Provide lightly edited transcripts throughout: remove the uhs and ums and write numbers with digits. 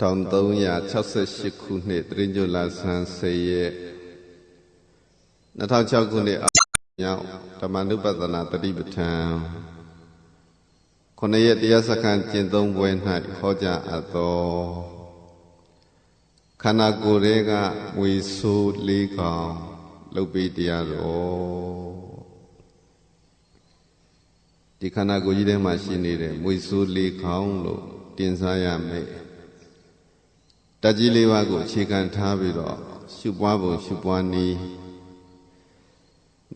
1368 ခုနှစ်တရင်ကျွလာဆန်း10ရက်2006ခုနှစ်မြောက်ဓမ္မနုပဒနာတတိပဋ္ဌာန်9ရက်တရားစခန်းကျင့်သုံးပွဲ၌ဟောကြားအပ်သောခန္ဓာကိုယ်ရဲ့ကဝေဆိုးလေးကောင်လုပ်ပြီးတရားတော်ဒီခန္ဓာကိုယ်ကြီးထဲမှာရှိနေတဲ့မွေဆိုးလေးကောင်လို့တင်စားရမယ်တကြီးလေးပါးကိုအခြေခံထားပြီးတော့ရှုပွားပုံရှုပွားနည်း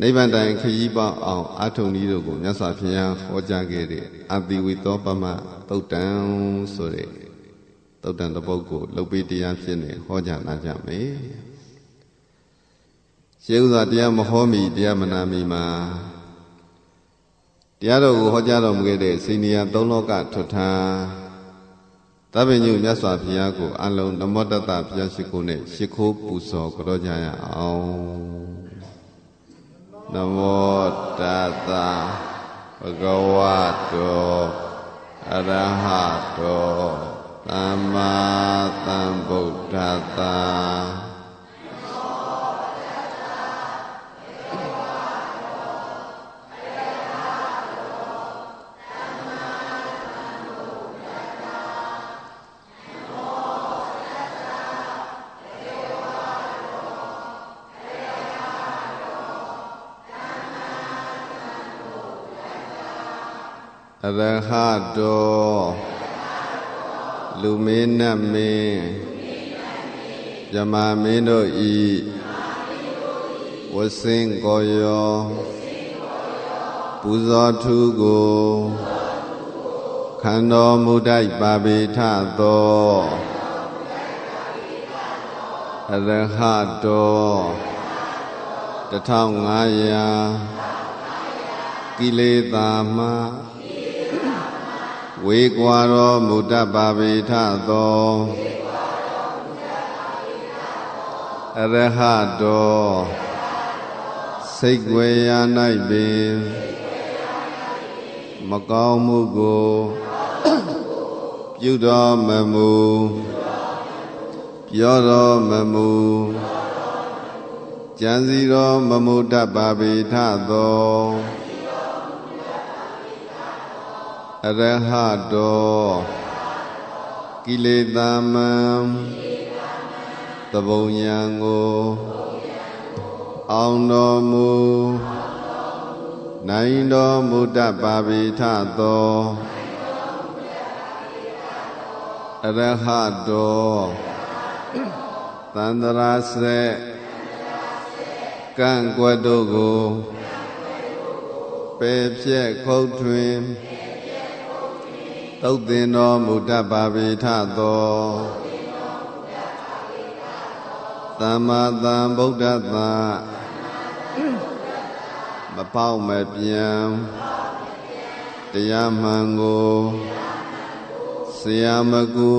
နိဗ္ဗာန်တိုင်ခရီးပေါအောင်အာထုံနည်းတို့ကိုမြတ်စွာဘုရားဟောကြားခဲ့တဲ့အတိဝိသောပမသုတ်တံဆိုတဲ့သုတ်တံတစ်ပုဒ်ကိုလုပ်ပြီးတရားဖြစ်နေဟောကြားလာကြမယ်ရှေးဥစွာတရားမဟောမီတရားမနာမီမှာတရားတော်ကိုဟောကြားတော်မူခဲ့တဲ့စိဏီယာသုံးလောကထွဋ္ဌာသဗ္ဗညုမြတ်စွာဘုရားကိုအလုံးနမောတတ္တဘုရားရှိခိုးနဲ့ရှိခိုးပူဇော်ကြောကြရအောင်နမောတတ္တဘဂဝတောအရဟတောသမ္မာသမ္ဗုဒ္ဓတ္တအရဟတောလူမင်းနတ်မင်းယမမင်းတို့ဤဝဆင်းကိုယောပူဇော်ထူးကိုခံတော်မူတိုက်ပါပေထသောအရဟတော1500ကိလေသာမှဝေကွာတော်မူတတ်ပါပေထသောအရဟတောစိတ်ွယ်ရာ၌ပင်မကောင်းမှုကိုပြုတော်မမူပြောတော်မမူကြံစည်တော်မမူတတ်ပါပေထသောအရဟတောကိလေသာမံသဘုံဉာဏ်ကိုအောင်တော်မူနိုင်တော်မူတတ်ပါပေထသောအရဟတောသန္တရာစေကံကွက်တို့ကိုပယ်ဖြက်ခုတ်ထွင်သုတ်သင်တော်မူတတ်ပါပေထသောသမ္မာသမ္ဗုဒ္ဓတ္တမပေါက်မပြန်တရားမှန်ကိုဆရာမကူ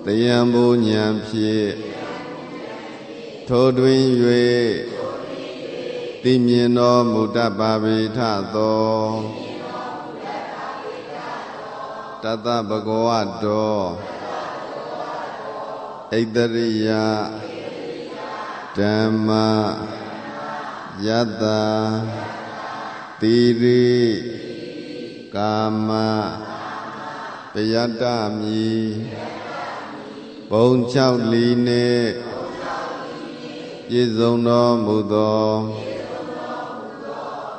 တရားမိုးဉာဏ်ဖြင့်ထိုတွင်၍သိမြင်တော်မူတတ်ပါပေထသောတတ္တဗဂဝတောဣတရိယဓမ္မယတ္တတိရိကာမပယတ္တမိဘုံ6လီနှင့်ပြည့်စုံတော်မူသော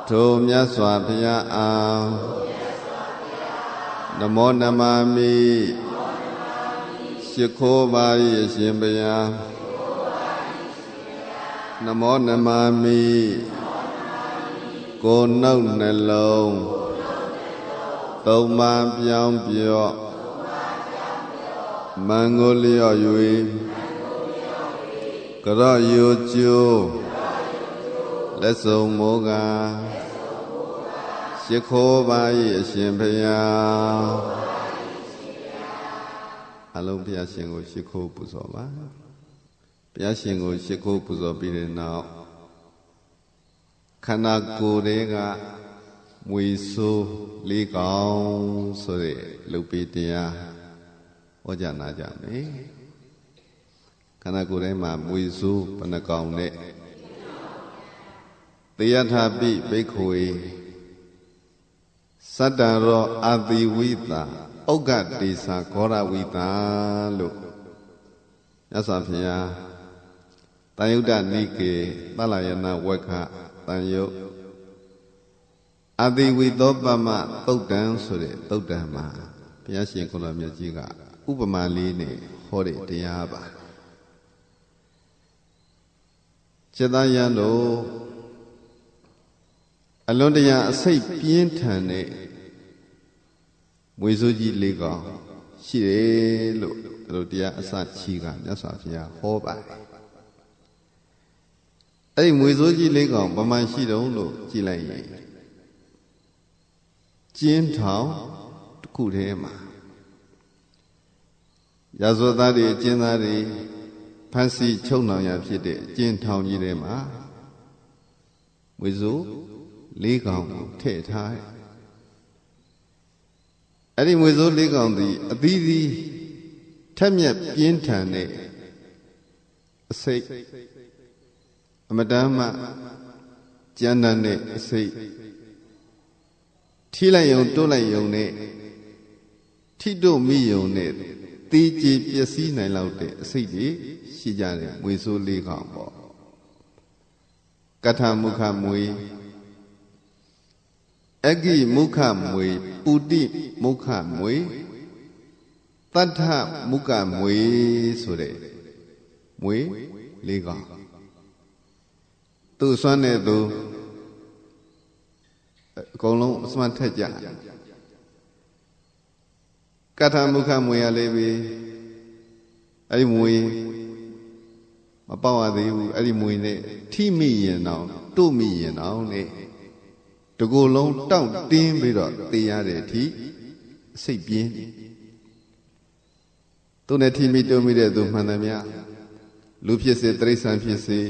ထိုမြတ်စွာဘုရားအားနမောနမမိရှိခိုးပါ၏အရှင်ဘုရားနမောနမမိကိုယ်နှုတ်နှလုံးသုံးပါးပြောင်းပြော့မန်ကိုလျော့၍ကရော့ယိုကျိုးလက်စုံမိုးကားရှိခိုးပါ၏အရှင်ဘုရားအလုံးဘုရားရှင်ကိုရှိခိုးပူဇော်ပါဘုရားရှင်ကိုရှိခိုးပူဇော်ပြီးတဲ့နောက်ခန္ဓာကိုယ်တွေကမွေဆိုးလေးကောင်ဆိုတဲ့လုပ်ပြီးတရားဟ ဩကြနာကြမယ်ခန္ဓာကိုယ်ထဲမှာမွေဆိုးဘယ်နှကောင်နဲ့တေယထာပိဘိက္ခုေစတ္တရောအာတိဝိတာဩဃတိသာဂောရဝိတာလို့မြတ်စွာဘုရားတန်ယုဒ္ဓနိကေသလယနာဝက္ခတန်ယုတ်အာတိဝိသောပမသုတ်တံဆိုတဲ့သုတ်တံမှာဘုရားရှင်ကိုယ်တော်မြတ်ကြီးကဥပမာလေးနဲ့ဟောတဲ့တရားပါจิตသားယံတို့အလွန်တရာအစိတ်ပြင်းထန်တဲ့မွေစိုးကြီးလေးကောင်ရှိတယ်လို့တို့တရားအစချီကမြတ်စွာဘုရားဟောပါတယ်အဲ့ဒီမွေစိုးကြီးလေးကောင်ဗမာရှိတုံးလို့ကြည်လိုက်ရင်ကျင်းထောင်တစ်ခုထဲမှာရာဇဝတ်သားတွေအကျဉ်းသားတွေဖန်စီချုပ်နှောင်ရဖြစ်တဲ့အကျဉ်းထောင်ကြီးထဲမှာမွေစိုးလေးကောင်ကိုထည့်ထားတယ်အဲ့ဒီမွေစိုးလေးကောင်သည်အသီးသီးထက်မြက်ပြင်းထန်တဲ့အစိတ်အမတမ်းမှကြမ်းတမ်းတဲ့အစိတ်ထိလိုက်ယုံတွတ်လိုက်ယုံနဲ့ထိတို့မိယုံနဲ့တေးကြည်ပျက်စီးနိုင်လောက်တဲ့အစိတ်တွေရှိကြတယ်မွေဆိုးလေးကောင်ပေါ့ကထမုခမွေအဂိမုခမွေပုတိမုခမွေတတ္ထမုခမွေဆိုတဲ့မွေလေးကောင်သူ့စွမ်းတဲ့သူအကုန်လုံးအစွမ်းထက်ကြကထမုခမွေရလေးပြီအဲ့ဒီမွေမပေါက်ရသေးဘူးအဲ့ဒီမွေနဲ့ထိမိရင်တော့တို့မိရင်တော့နဲ့တကူလုံးတောင့်တင်းပြီးတော့တေးရတဲ့အထိစိတ်ပြင်းသူနဲ့ထိမိတို့မိတဲ့သူမှန်တယ်များလူဖြစ်စေတိရစ္ဆာန်ဖြစ်စေ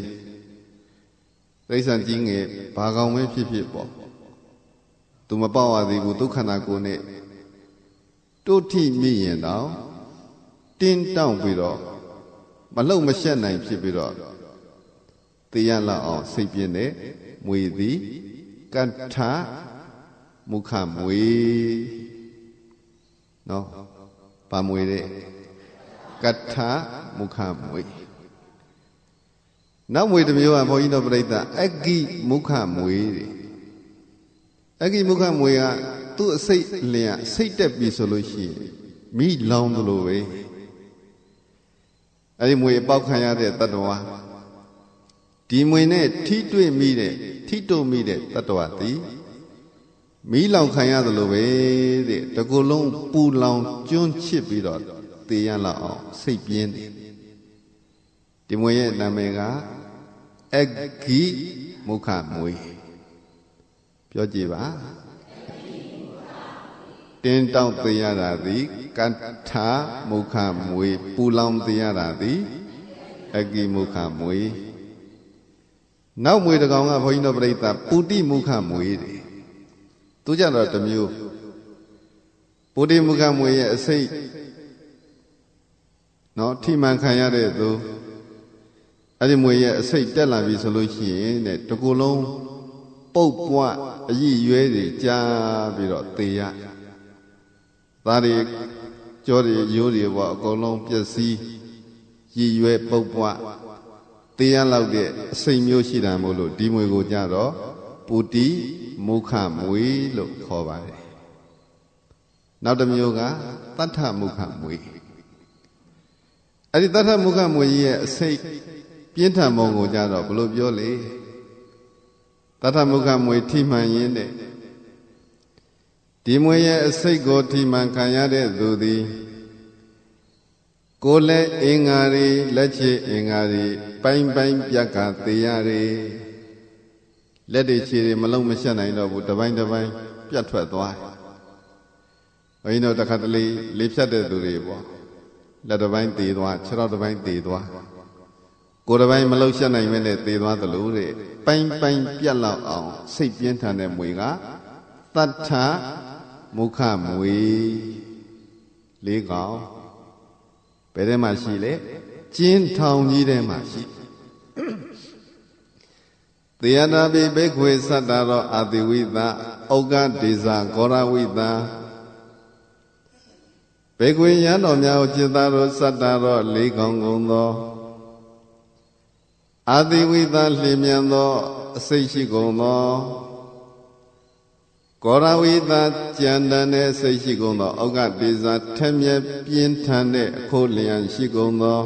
တိရစ္ဆာန်ကြီးငယ်ဘာကောင်ပဲဖြစ်ဖြစ်ပေါ့သူမပေါက်ရသေးဘူးဒုက္ခနာကိုနဲ့တို့ထိမိရင်တော့တင်းတောင့်ပြီးတော့မလုံမရှက်နိုင်ဖြစ်ပြီးတော့တေးရလောက်အောင်စိတ်ပြင်းတဲ့မွေသည်ကထမုခမွေနော်ဗာမွေတဲ့ကထမုခမွေနောက်မွေတစ်မျိုးကဘုန်းကြီးတို့ပြိဿအဂိမုခမွေတဲ့အဂိမုခမွေကသူ့အစိတ်လျက်စိတ်တက်ပြီဆိုလို့ရှိရင်မိလောင်သလိုပဲအဲဒီမွေအပေါက်ခံရတဲ့တတ္တဝါဒီမွေနဲ့ထိတွေ့မိတဲ့ထိတို့မိတဲ့တတ္တဝါသည်မီးလောင်ခံရသလိုပဲတဲ့တကူလုံးပူလောင်ကျွန်းချစ်ပြီးတော့တေးရလောက်အောင်စိတ်ပြင်းတယ်ဒီမွေရဲ့နာမည်ကအဂိမုခမွေပြောကြည့်ပါတင်းတောင့်တေးရတာသည်ကထမုခမွေပူလောင်တေးရတာသည်အဂိမုခမွေနောက်မွေတကောင်ကဘုန်းကြီးတို့ပြိဿပုတိမုခမွေတယ်သူကြတော့တစ်မျိုးပုတိမုခမွေရဲ့အစိတ်နော်ထိမှန်ခံရတဲ့သူအဲ့ဒီမွေရဲ့အစိတ်တက်လာပြီဆိုလို့ရှိရင်တဲ့တကူလုံးပုတ်ပွားအရည်ရွဲတွေကြားပြီးတော့သေရသားတွေကြောတွေရိုးတွေပေါ့အကုန်လုံးပျက်စီးရည်ရွဲပုတ်ပွားတေးရလောက်တဲ့အစိမ်မျိုးရှိတာမို့လို့ဒီမွေကိုကြတော့ပုတိမုခမွေလို့ခေါ်ပါတယ်နောက်တစ်မျိုးကတတ္ထမုခမွေအဲ့ဒီတတ္ထမုခမွေကြီးရဲ့အစိတ်ပြင်းထန်ပုံကိုကြတော့ဘယ်လိုပြောလဲတတ္ထမုခမွေထိမှန်ရင်းတဲ့ဒီမွေရဲ့အစိတ်ကိုထိမှန်ခံရတဲ့သူသည်ကိုယ်လက်အင်္ဂါတွေလက်ချေအင်္ဂါတွေပိုင်းပိုင်းပြက်ကသေးရတယ်လက်တွေခြေတွေမလုံးမရှက်နိုင်တော့ဘူးတစ်ပိုင်းတစ်ပိုင်းပြတ်ထွက်သွားဘုန်းကြီးတို့တစ်ခါတလေလေးဖြတ်တဲ့သူတွေပေါ့လက်တစ်ပိုင်းသေးသွားခြေထောက်တစ်ပိုင်းသေးသွားကိုယ်တစ်ပိုင်းမလုံးရှက်နိုင်မဲနဲ့သေးသွားသလိုတဲ့ပိုင်းပိုင်းပြတ်လောက်အောင်စိတ်ပြင်းထန်တဲ့မွေကတတ္ထမုခမွေလေးကောင် ဘယ်ထဲမှာရှိလဲကျင်းထောင်ကြီးထဲမှာရှိသေယနာပိဘိက္ခွေသတ္တရောအာတိဝိသဩဃဒေဇာဂောရဝိသဘေကွေရန်တော်များကိုจิตသားတို့စတ္တရောလေးကောင်းကုန်သောအာတိဝိသလျင်မြန်သောအစိတ်ရှိကုန်သောဂောရဝိသကြံတန်တဲ့စိတ်ရှိကုန်သောဩဃဒေဇာထက်မြက်ပြင်းထန်တဲ့အခိုးလျံရှိကုန်သော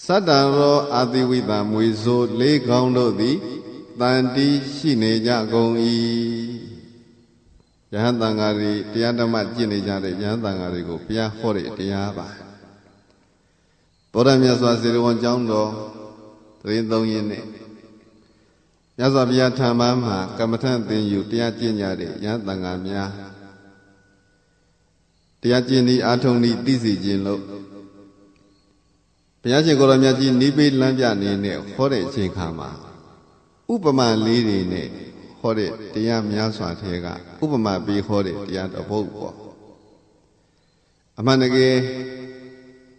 စတ္တရောအာတိဝိသမွေဆိုလေးကောင်းတို့သည်တန်တီရှိနေကြကုန်၏ယဟန်တန်ဃာတွေတရားဓမ္မကျင့်နေကြတဲ့ယဟန်တန်ဃာတွေကိုဘုရားဟောတဲ့တရားပါဗုဒ္ဓမြတ်စွာဘုရားကျောင်းတော်သတင်းသုံးရင်းနဲ့မြတ်စွာဘုရားထာမမှာကမ္မထံသင်ယူတရားကျင့်ကြတဲ့ယဟန်တန်ဃာများတရားကျင့်ဤအာထုံဤသိစေခြင်းလို့ဘုရားရှင်ကိုယ်တော်မြတ်ကြီးနိဗ္ဗာန်လမ်းပြနေနဲ့ဟောတဲ့အချိန်ခါမှာဥပမာလေးတွေနဲ့ဟောတဲ့တရားများစွာထဲကဥပမာပေးဟောတဲ့တရားတစ်ပုဒ်ပေါ့အမှန်တကယ်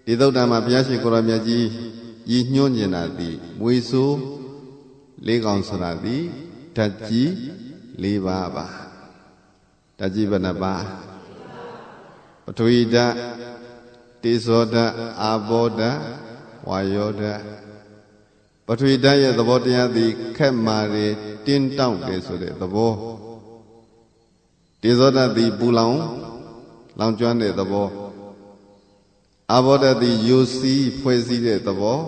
ဒီသုတ္တမှာဘုရားရှင်ကိုယ်တော်မြတ်ကြီးရည်ညွှန်းနေတာသည်မွေဆိုးလေးကောင်ဆိုတာသည်ဓာတ်ကြီး၄ပါးပါဓာတ်ကြီးဘယ်နှပါးပထဝီဓာတ်တေဇောဓာတ်အာဘောဓာတ်ဝါယောဓာတ်ပထဝီဓာတ်ရဲ့သဘောတရားသည်ခက်မာတယ်တင်းတောင့်တယ်ဆိုတဲ့သဘောတေဇောဓာတ်သည်ပူလောင်ကျွမ်းတဲ့သဘောအာဘောဓာတ်သည်ယိုစီးဖွဲ့စည်းတဲ့သဘော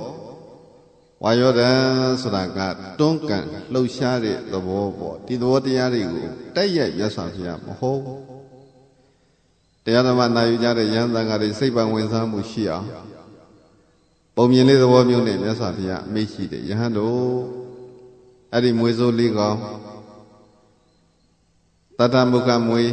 ဝါယောဓာတ်ဆိုတာကတွန်းကန်လှုပ်ရှားတဲ့သဘောပေါ့ဒီသဘောတရားတွေကိုတိုက်ရိုက်ရဆောင်ပြရမဟုတ်တရားဓမ္မနာယူကြတဲ့ယဟန်တန်ဃာတွေစိတ်ပံဝင်စားမှုရှိအောင်ပုံမြင်လေးသဘောမျိုးနဲ့မြတ်စွာဘုရားအမိန့်ရှိတယ်ယဟန်တို့အဲ့ဒီမွေစိုးလေးကောင်တတ္ထမုခမွေ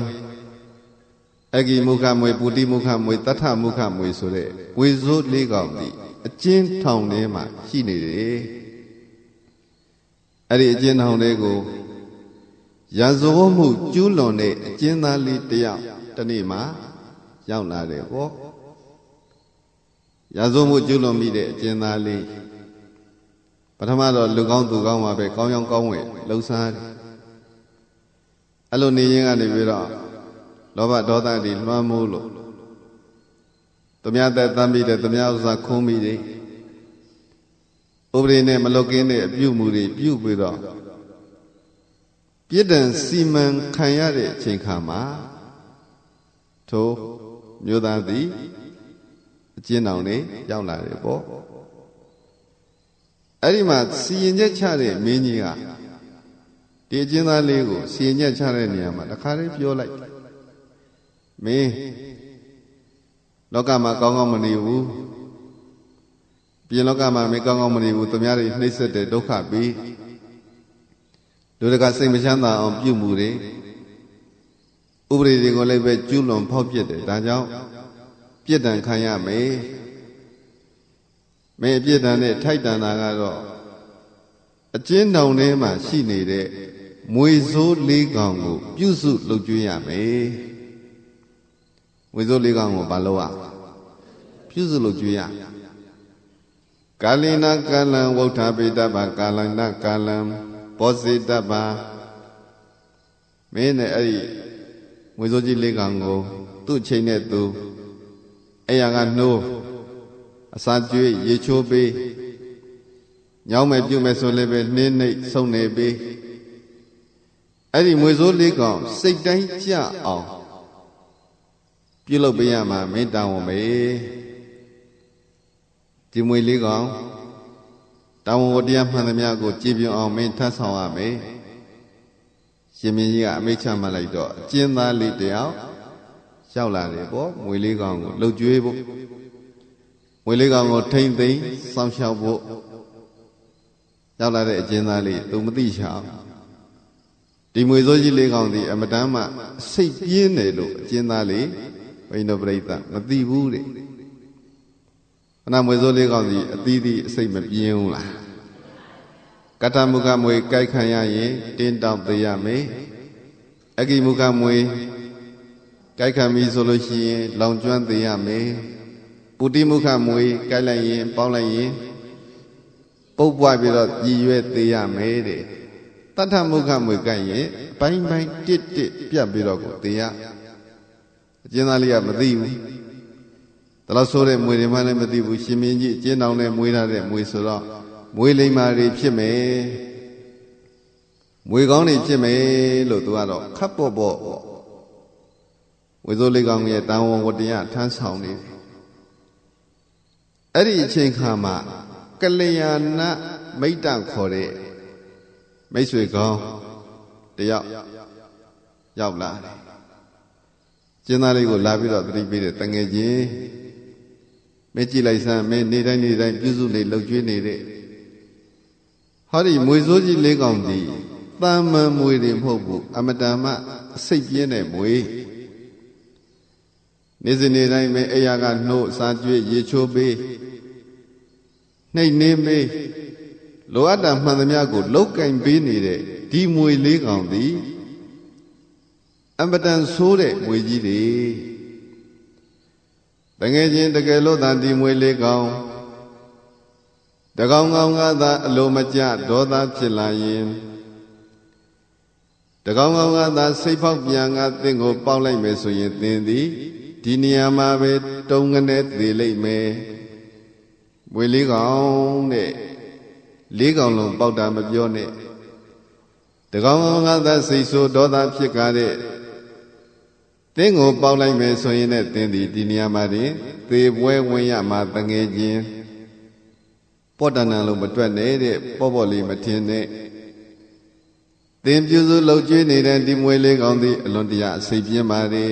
အဂိမုခမွေပုတိမုခမွေတတ္ထမုခမွေဆိုတဲ့မွေစိုးလေးကောင်ဒီအကျဉ်းထောင်ထဲမှာရှိနေတယ်အဲ့ဒီအကျဉ်းထောင်လေးကိုရာဇဝတ်မှုကျူးလွန်တဲ့အကျဉ်းသားလေးတယောက်တနေ့မှာရောက်လာတယ်ပေါ့ရာဇဝတ်မှုကျူးလွန်မိတဲ့အကျဉ်းသားလေးပထမတော့လူကောင်းသူကောင်းပါပဲကောင်းရောင်းကောင်းဝဲလှုပ်ရှားတယ်အဲ့လိုနေရင်ကနေပြီးတော့လောဘဒေါသတွေလွှမ်းမိုးလို့သူများသက်တမ်းပြီးတဲ့သူများဥစ္စာခုံးပြီးတယ်ဥပဒေနဲ့မလွတ်ကင်းတဲ့အပြုမှုတွေပြုပြီးတော့ပြစ်ဒဏ်စီမံခံရတဲ့အချိန်ခါမှာထိုမျိုးသားသည်အကျဉ်းတော်နေရောက်လာတယ်ပေါ့အဲ့ဒီမှာစီရင်ချက်ချတဲ့မင်းကြီးကဒီအကျဉ်းသားလေးကိုစီရင်ချက်ချတဲ့နေရာမှာတခါလေးပြောလိုက်မင်းလောကမှာကောင်းကောင်းမနေဘူးပြင်လောကမှာမင်းကောင်းကောင်းမနေဘူးသူများတွေနှိမ့်ဆက်တဲ့ဒုက္ခပြီးလူတကာစိတ်မချမ်းသာအောင်ပြုမှုတွေဥပဒေတွေကိုလည်းပဲကျူးလွန်ဖောက်ပြစ်တယ်ဒါကြောင့်ပြစ်ဒဏ်ခံရမယ်မင်းပြစ်ဒဏ်နဲ့ထိုက်တန်တာကတော့အကျဉ်းထောင်ထဲမှာရှိနေတဲ့မွေဆိုးလေးကောင်ကိုပြုစုလုပ်ကျွေးရမယ်မွေဆိုးလေးကောင်ကိုဘာလုပ်ရပြုစုလုပ်ကျွေးရကာလိနာကာလံဝုဋ္ဌပိတ္တဗကာလန္တကာလံဘောဇိတ္တဗမင်းနဲ့အဲ့ဒီမွေစိုးကြီးလေးကောင်ကိုသူ့ချိန်နဲ့သူအဲ့ရကနှိုးအစာကျွေးရေချိုးပေးညောင်းမဲ့ပြုမဲ့ဆိုလည်းပဲနှင်းနှိပ်ဆုံးနေပေးအဲ့ဒီမွေစိုးလေးကောင်စိတ်တိုင်းကြအောင်ပြုလုပ်ပေးရမှာမင်းတောင်းဝမေဒီမွေလေးကောင်တောင်းဝတရားမှန်သမျှကိုကြည်ပြောအောင်မင်းထပ်ဆောင်ရမယ်ရှင်မင်းကြီးကအမိန့်ချမှတ်လိုက်တော့အကျဉ်းသားလေးတယောက်ရောက်လာတယ်ပေါ့မွေလေးကောင်ကိုလှုပ်ကြွေးဖို့မွေလေးကောင်ကိုထိမ့်သိမ်းစောင့်ရှောက်ဖို့ရောက်လာတဲ့အကျဉ်းသားလေးသူမသိချောင်ဒီမွေစိုးကြီးလေးကောင်ဒီအမတမ်းမှစိတ်ပြင်းတယ်လို့အကျဉ်းသားလေးဘိန်းတော်ပြိဿမသိဘူးတဲ့ခဏမွေစိုးလေးကောင်ဒီအသီးသီးအစိတ်မပြင်းဘူးလားကတ္တမုခမွေကြိုက်ခံရရင်တင်းတောင့်သေးရမယ်အဂိမုခမွေကြိုက်ခံပြီဆိုလို့ရှိရင်လောင်ကျွမ်းသေးရမယ် ပုတိမုခမွေကိုက်လိုက်ရင်ပေါက်လိုက်ရင်ပုတ်ပွားပြီးတော့ကြည်ရွယ်သေးရမယ်တဲ့တထမုခမွေကိုက်ရင်ပိုင်းပိုင်းတစ်တစ်ပြတ်ပြီးတော့ကိုသေးရအကျဉ်းသားလေးကမသိဘူးဒါလို့ဆိုတဲ့မွေတွေမှလည်းမသိဘူးရှင်မင်းကြီးအကျဉ်းတော်နဲ့မွေးထားတဲ့မွေဆိုတော့မွေလိမ္မာတွေဖြစ်မယ်မွေကောင်းတွေဖြစ်မယ်လို့သူကတော့ခပ်ပေါ့ပေါ့ဝေစိုးလေးကောင်းရဲ့တန်ဝန်ဝတ္တရားထမ်းဆောင်နေတယ်အဲ့ဒီအချိန်ခါမှာကလျာဏမိတ်တခေါ်တဲ့မိတ်ဆွေကောင်းတယောက်ရောက်လာတယ်ကျင်းသားလေးကိုလာပြီးတော့သတိပေးတယ်တငယ်ချင်းမကြည့်လိုက်စမ်းမင်းနေတိုင်းပြုစုနေလှုပ်ကြွေးနေတဲ့ဟောဒီမွေစိုးကြီးလေးကောင်ဒီတာမန်မွေတွေမဟုတ်ဘူးအမတန်မှအစိတ်ပြင်းတဲ့မွေနေ့စဉ်နေ့တိုင်းပဲအိယာကနှုတ်စားကြွေးရေချိုးပေးနှိပ်နေပေးလိုအပ်တာမှန်သမျှကိုလောက်ကင်ပေးနေတဲ့ဒီမွေလေးကောင်သည်အမတန်ဆိုးတဲ့မွေကြီးတွေတကယ်ချင်းတကယ်လို့သာဒီမွေလေးကောင်တကောင်ကောင်ကသာအလိုမကျဒေါသဖြစ်လာရင်တကောင်ကောင်ကသာစိတ်ဖောက်ပြန်ကသင်ကိုပေါက်လိုက်မယ်ဆိုရင်သင်သည်ဒီနေရာမှာပဲတုံးကနေသေးလိမ့်မယ်မွေလေးကောင်တဲ့လေးကောင်လုံးပေါက်တာမပြောနဲ့တကောင်ကောင်ကသာစိတ်ဆိုးဒေါသဖြစ်ကြတဲ့သင်ကိုပေါက်လိုက်မယ်ဆိုရင်လည်းသင်သည်ဒီနေရာမှာတင်သေပွဲဝင်ရမှာတငယ်ချင်းပောတဏံလုံးမတွက်နဲ့တဲ့ပေါ့ပေါ့လေးမထင်နဲ့သင်ပြုစုလှုပ်ကြွေးနေတဲ့ဒီမွေလေးကောင်သည်အလွန်တရာအစိတ်ပြင်းပါလေ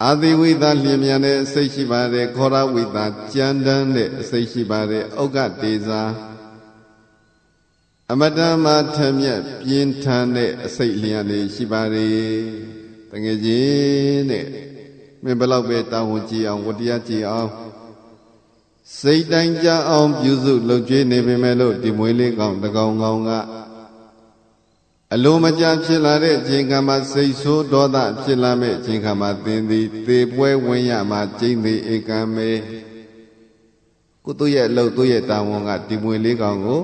အာတိဝိသလျင်မြန်တဲ့အစိတ်ရှိပါတယ်ခောရဝိသကြမ်းတမ်းတဲ့အစိတ်ရှိပါတယ်ဥက္ကတေဇာအမတ္တမထမြက်ပြင်းထန်တဲ့အစိတ်လျင်လေးရှိပါတယ်တကယ်ကြီးတဲ့မင်းဘလောက်ပဲတာဝန်ကြည့်အောင်ဝတရားကြည့်အောင်စိတ်တိုင်းကြအောင်ပြုစုလှုပ်ကြွေးနေပေမဲ့လို့ဒီမွေးလေးကောင်တကောင်ကောင်ကအလိုမကျဖြစ်လာတဲ့အချိန်ခါမှာစိတ်ဆိုးဒေါသဖြစ်လာမဲ့အချိန်ခါမှာသင်သည်သေပွဲဝင်ရမှာကျင့်သည်ဧကံမေကိုသူ့ရဲ့အလုပ်သူ့ရဲ့တာဝန်ကဒီမွေးလေးကောင်ကို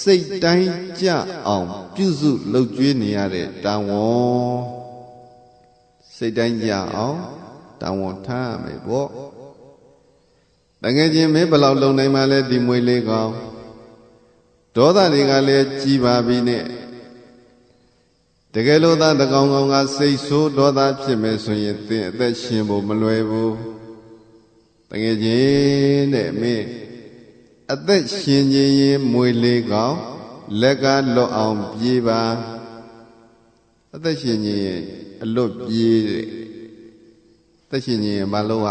စိတ်တိုင်းကြအောင်ပြုစုလှုပ်ကြွေးနေရတဲ့တာဝန်စိတ်တိုင်းကြအောင်တာဝန်ထားရမယ်ပေါ့တကယ်ချင်းမင်းဘယ်လောက်လုံနိုင်မှလဲဒီမွေးလေးကောင်ဒေါသတွေကလည်းကြီးပါပြီနဲ့တကယ်လို့သာတကောင်ကောင်ကစိတ်ဆိုးဒေါသဖြစ်မယ်ဆိုရင်သင်အသက်ရှင်ဖို့မလွယ်ဘူးတကယ်ချင်းတဲ့မင်းအသက်ရှင်ခြင်းရင်မွေလေးကောင်လက်ကလွတ်အောင်ပြေးပါအသက်ရှင်ခြင်းရင်အလွတ်ပြေးတဲ့သက်ရှင်ခြင်းရင်မလုပ်ရ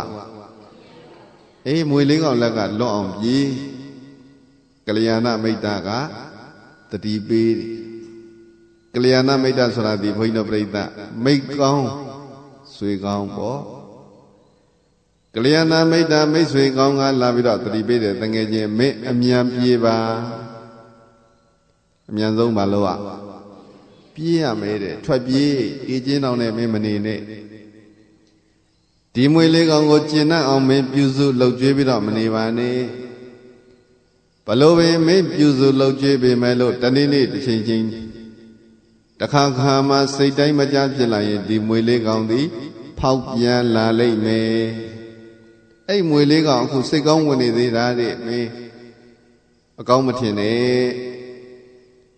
အေးမွေလေးကောင်လက်ကလွတ်အောင်ပြေးကလျာဏမိတ်တာကတတိပေးတယ်ကလျာဏမိတ်တာဆိုတာဒီဘုန်းကြီးတို့ပြိဿမိတ်ကောင်းဆွေကောင်းပေါ့ကလျာဏမိတ်တာမိတ်ဆွေကောင်းကလာပြီးတော့တတိပေးတယ်တငယ်ချင်းမင်းအမြန်ပြေးပါအမြန်ဆုံးမလို့ရပြေးရမယ်တဲ့ထွက်ပြေးအေးချင်းတောင်နဲ့မင်းမနေနဲ့ဒီမွေလေးကောင်ကိုကျင့်တတ်အောင်မင်းပြုစုလှုပ်ကြွေးပြီးတော့မနေပါနဲ့ဘလို့ပဲမင်းပြုစုလှုပ်ကြွေးပေမဲ့လို့တနေ့နေ့တစ်ချိန်ချင်းတခါခါမှစိတ်တိုင်းမကြဖြစ်လာရင်ဒီမွေလေးကောင်သည်ဖောက်ပြန်လာလိမ့်မယ်အဲ့မွေလေးကောင်အခုစိတ်ကောင်းဝင်နေသေးတာတဲ့မင်းအကောင်းမထင်နဲ့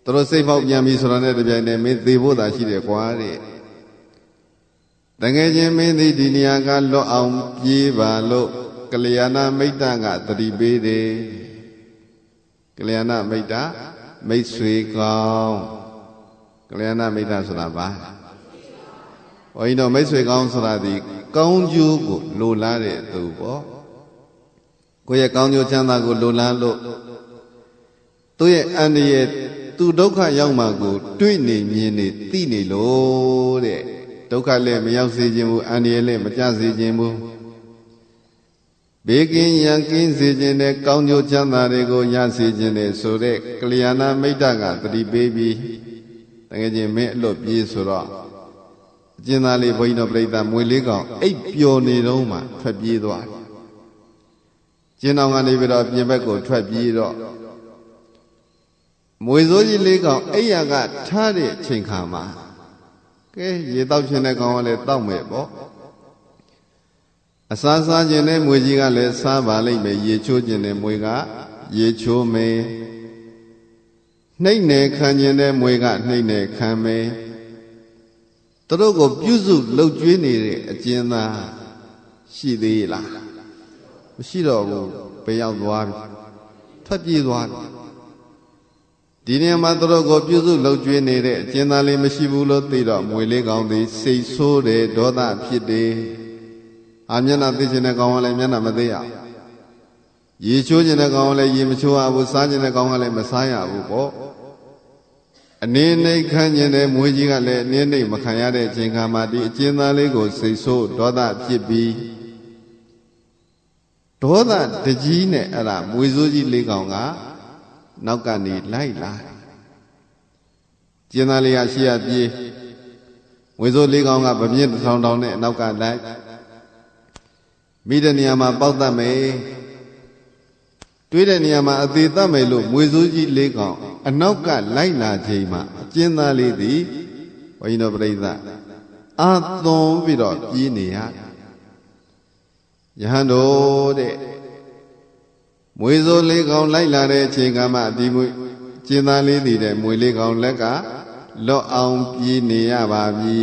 သူတို့စိတ်ဖောက်ပြန်ပြီဆိုတာနဲ့တပြိုင်တည်းမင်းသေဖို့သာရှိတယ်ကွာတဲ့တကယ်ချင်းမင်းသည်ဒီနေရာကလွတ်အောင်ပြေးပါလို့ကလျာဏမိတ်တကသတိပေးတယ်ကလျာဏမိတ်တမိတ်ဆွေကောင်းကလျာဏမိတ်တဆိုတာဘာဘုန်းကြီးတို့မိတ်ဆွေကောင်းဆိုတာဒီကောင်းကျိုးကိုလိုလားတဲ့သူပေါ့ကိုယ့်ရဲ့ကောင်းကျိုးချမ်းသာကိုလိုလားလို့သူ့ရဲ့အန္တရာယ်သူဒုက္ခရောက်မှကိုတွေ့နေမြင်နေသိနေလို့တဲ့ဒုက္ခလည်းမရောက်စေခြင်းဘူးအန္တရာယ်လည်းမကျစေခြင်းဘူးဘေးကင်းရန်ကင်းစေခြင်းနဲ့ကောင်းကျိုးချမ်းသာတွေကိုရစေခြင်းနဲ့ဆိုတဲ့ကလျာဏမိတ်တကသတိပေးပြီးတကယ်ချင်းမင်းအလွတ်ပြေးဆိုတော့အကျဉ်းသားလေးဘုန်းကြီးတို့ပြိဿမွေလေးကောင်အိပ်ပျော်နေတော့မှထွက်ပြေးသွားတယ် ကျင်းတော်ကနေပြီးတော့ပြင်ဘက်ကိုထွက်ပြေးတော့မွေစိုးကြီးလေးကောင်အိယာကထားတဲ့အချိန်ခါမှာကဲရေတောက်ခြင်းတဲ့ကောင်ကလည်းတောက်မယ်ပေါ့အစားစားခြင်းတဲ့မွေကြီးကလည်းစားပါလိမ့်မယ်ရေချိုးခြင်းတဲ့မွေကရေချိုးမယ်နှိမ့်နယ်ခံခြင်းတဲ့မွေကနှိမ့်နယ်ခံမယ်သူတို့ကိုပြုစုလှုပ်ကြွေးနေတဲ့အကျဉ်းသားရှိသေးလားမရှိတော့ဘူးဘယ်ရောက်သွားပြီထွက်ပြေးသွားပြီဒီနေရာမှာသူတို့ကိုပြုစုလှုပ်ကြွေးနေတဲ့အကျဉ်းသားလေးမရှိဘူးလို့သိတော့မွေလေးကောင်သည်စိတ်ဆိုးတယ်ဒေါသဖြစ်တယ်အာမျက်နှာသိခြင်းတဲ့ကောင်ကလည်းမျက်နှာမသိရရေချိုးခြင်းတဲ့ကောင်ကလည်းရေမချိုးရဘူးစားခြင်းတဲ့ကောင်ကလည်းမစားရဘူးပေါ့အနေနဲ့ခံခြင်းတဲ့မွေကြီးကလည်းအနေနဲ့မခံရတဲ့အချိန်ခါမှာဒီအကျဉ်းသားလေးကိုစိတ်ဆိုးဒေါသဖြစ်ပြီးဒေါသတကြီးနဲ့အဲ့ဒါမွေစိုးကြီးလေးကောင်ကနောက်ကနေလိုက်လာကျင်းသားလေးကရှေ့ရပြေးမွေစိုးလေးကောင်ကဗမြင့်တောင်တောင်နဲ့နောက်ကလိုက်မိတဲ့နေရာမှာပေါက်တတ်မယ်တွေးတဲ့နေရာမှာအသေးတတ်မယ်လို့မွေစိုးကြီးလေးကောင်အနောက်ကလိုက်လာချိန်မှာအကျဉ်းသားလေးသည်ဘုန်းကြီးတို့ပြိဿအာသွန်ပြီးတော့ပြေးနေရယဟန်တို့တဲ့မွေစိုးလေးကောင်လိုက်လာတဲ့အချိန်ကမှဒီမွေကျင်းသားလေးတည်တဲ့မွေလေးကောင်လက်ကလွတ်အောင်ပြေးနေရပါပြီ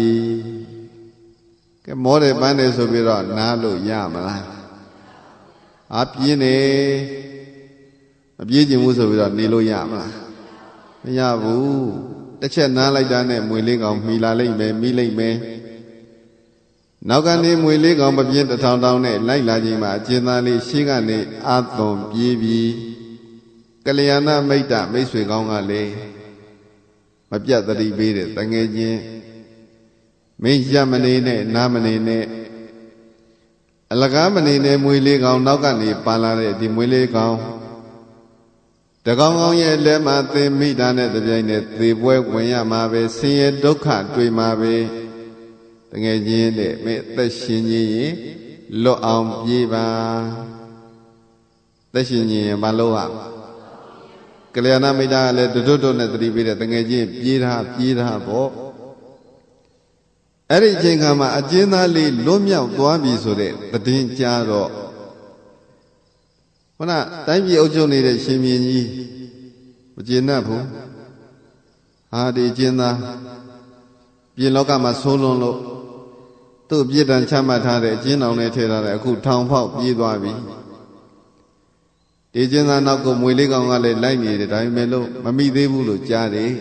ကဲမောတယ်ပန်းတယ်ဆိုပြီးတော့နားလို့ရမလားအာပြေးနေမပြေးခြင်းဘူးဆိုပြီးတော့နေလို့ရမလားမရဘူးတစ်ချက်နားလိုက်တာနဲ့မွေလေးကောင်မှီလာလိမ့်မယ်မိလိမ့်မယ်နောက်ကနေမွေလေးကောင်မပြင်းတထောင်တောင်နဲ့လိုက်လာချိန်မှာအကျဉ်းသားလေးရှေ့ကနေအာသွန်ပြေးပြီးကလျာဏမိတ်တမိတ်ဆွေကောင်းကလည်းမပြတ်သတိပေးတဲ့တငယ်ချင်းမင်းရမနေနဲ့နားမနေနဲ့အလကားမနေနဲ့မွေလေးကောင်နောက်ကနေပါလာတဲ့ဒီမွေလေးကောင်တကောင်ကောင်ရဲ့လက်မှာသင်မိတာနဲ့တပြိုင်နက်သေပွဲဝင်ရမှာပဲဆင်းရဲဒုက္ခတွေ့မှာပဲတငယ်ချင်းတဲ့မင်းအသက်ရှင်ခြင်းရင်လွတ်အောင်ပြေးပါသက်ရှင်ခြင်းရင်မလုပ်ရကလျာဏမိတ်တာကလည်းတွတ်နဲ့တတိပေးတဲ့တငယ်ချင်းပြေးတာပေါ့အဲ့ဒီအချိန်ခါမှာအကျဉ်းသားလေးလွတ်မြောက်သွားပြီဆိုတဲ့တည်င်းကြားတော့ခုနတိုင်းပြည်အုပ်ချုပ်နေတဲ့ရှင်မြင်းကြီးမကျေနပ်ဘူးဟာဒီအကျဉ်းသားပြင်လောကမှာဆိုးလွန်လို့သူ့ပြစ်ဒဏ်ချမှတ်ထားတဲ့အကျဉ်းတော်နဲ့ထည့်ထားတဲ့အခုထောင်ဖောက်ပြေးသွားပြီဒီကျင်းသားနောက်ကိုမွေလေးကောင်ကလည်းလိုက်နေတယ်ဒါပေမဲ့လို့မမိသေးဘူးလို့ကြားတယ်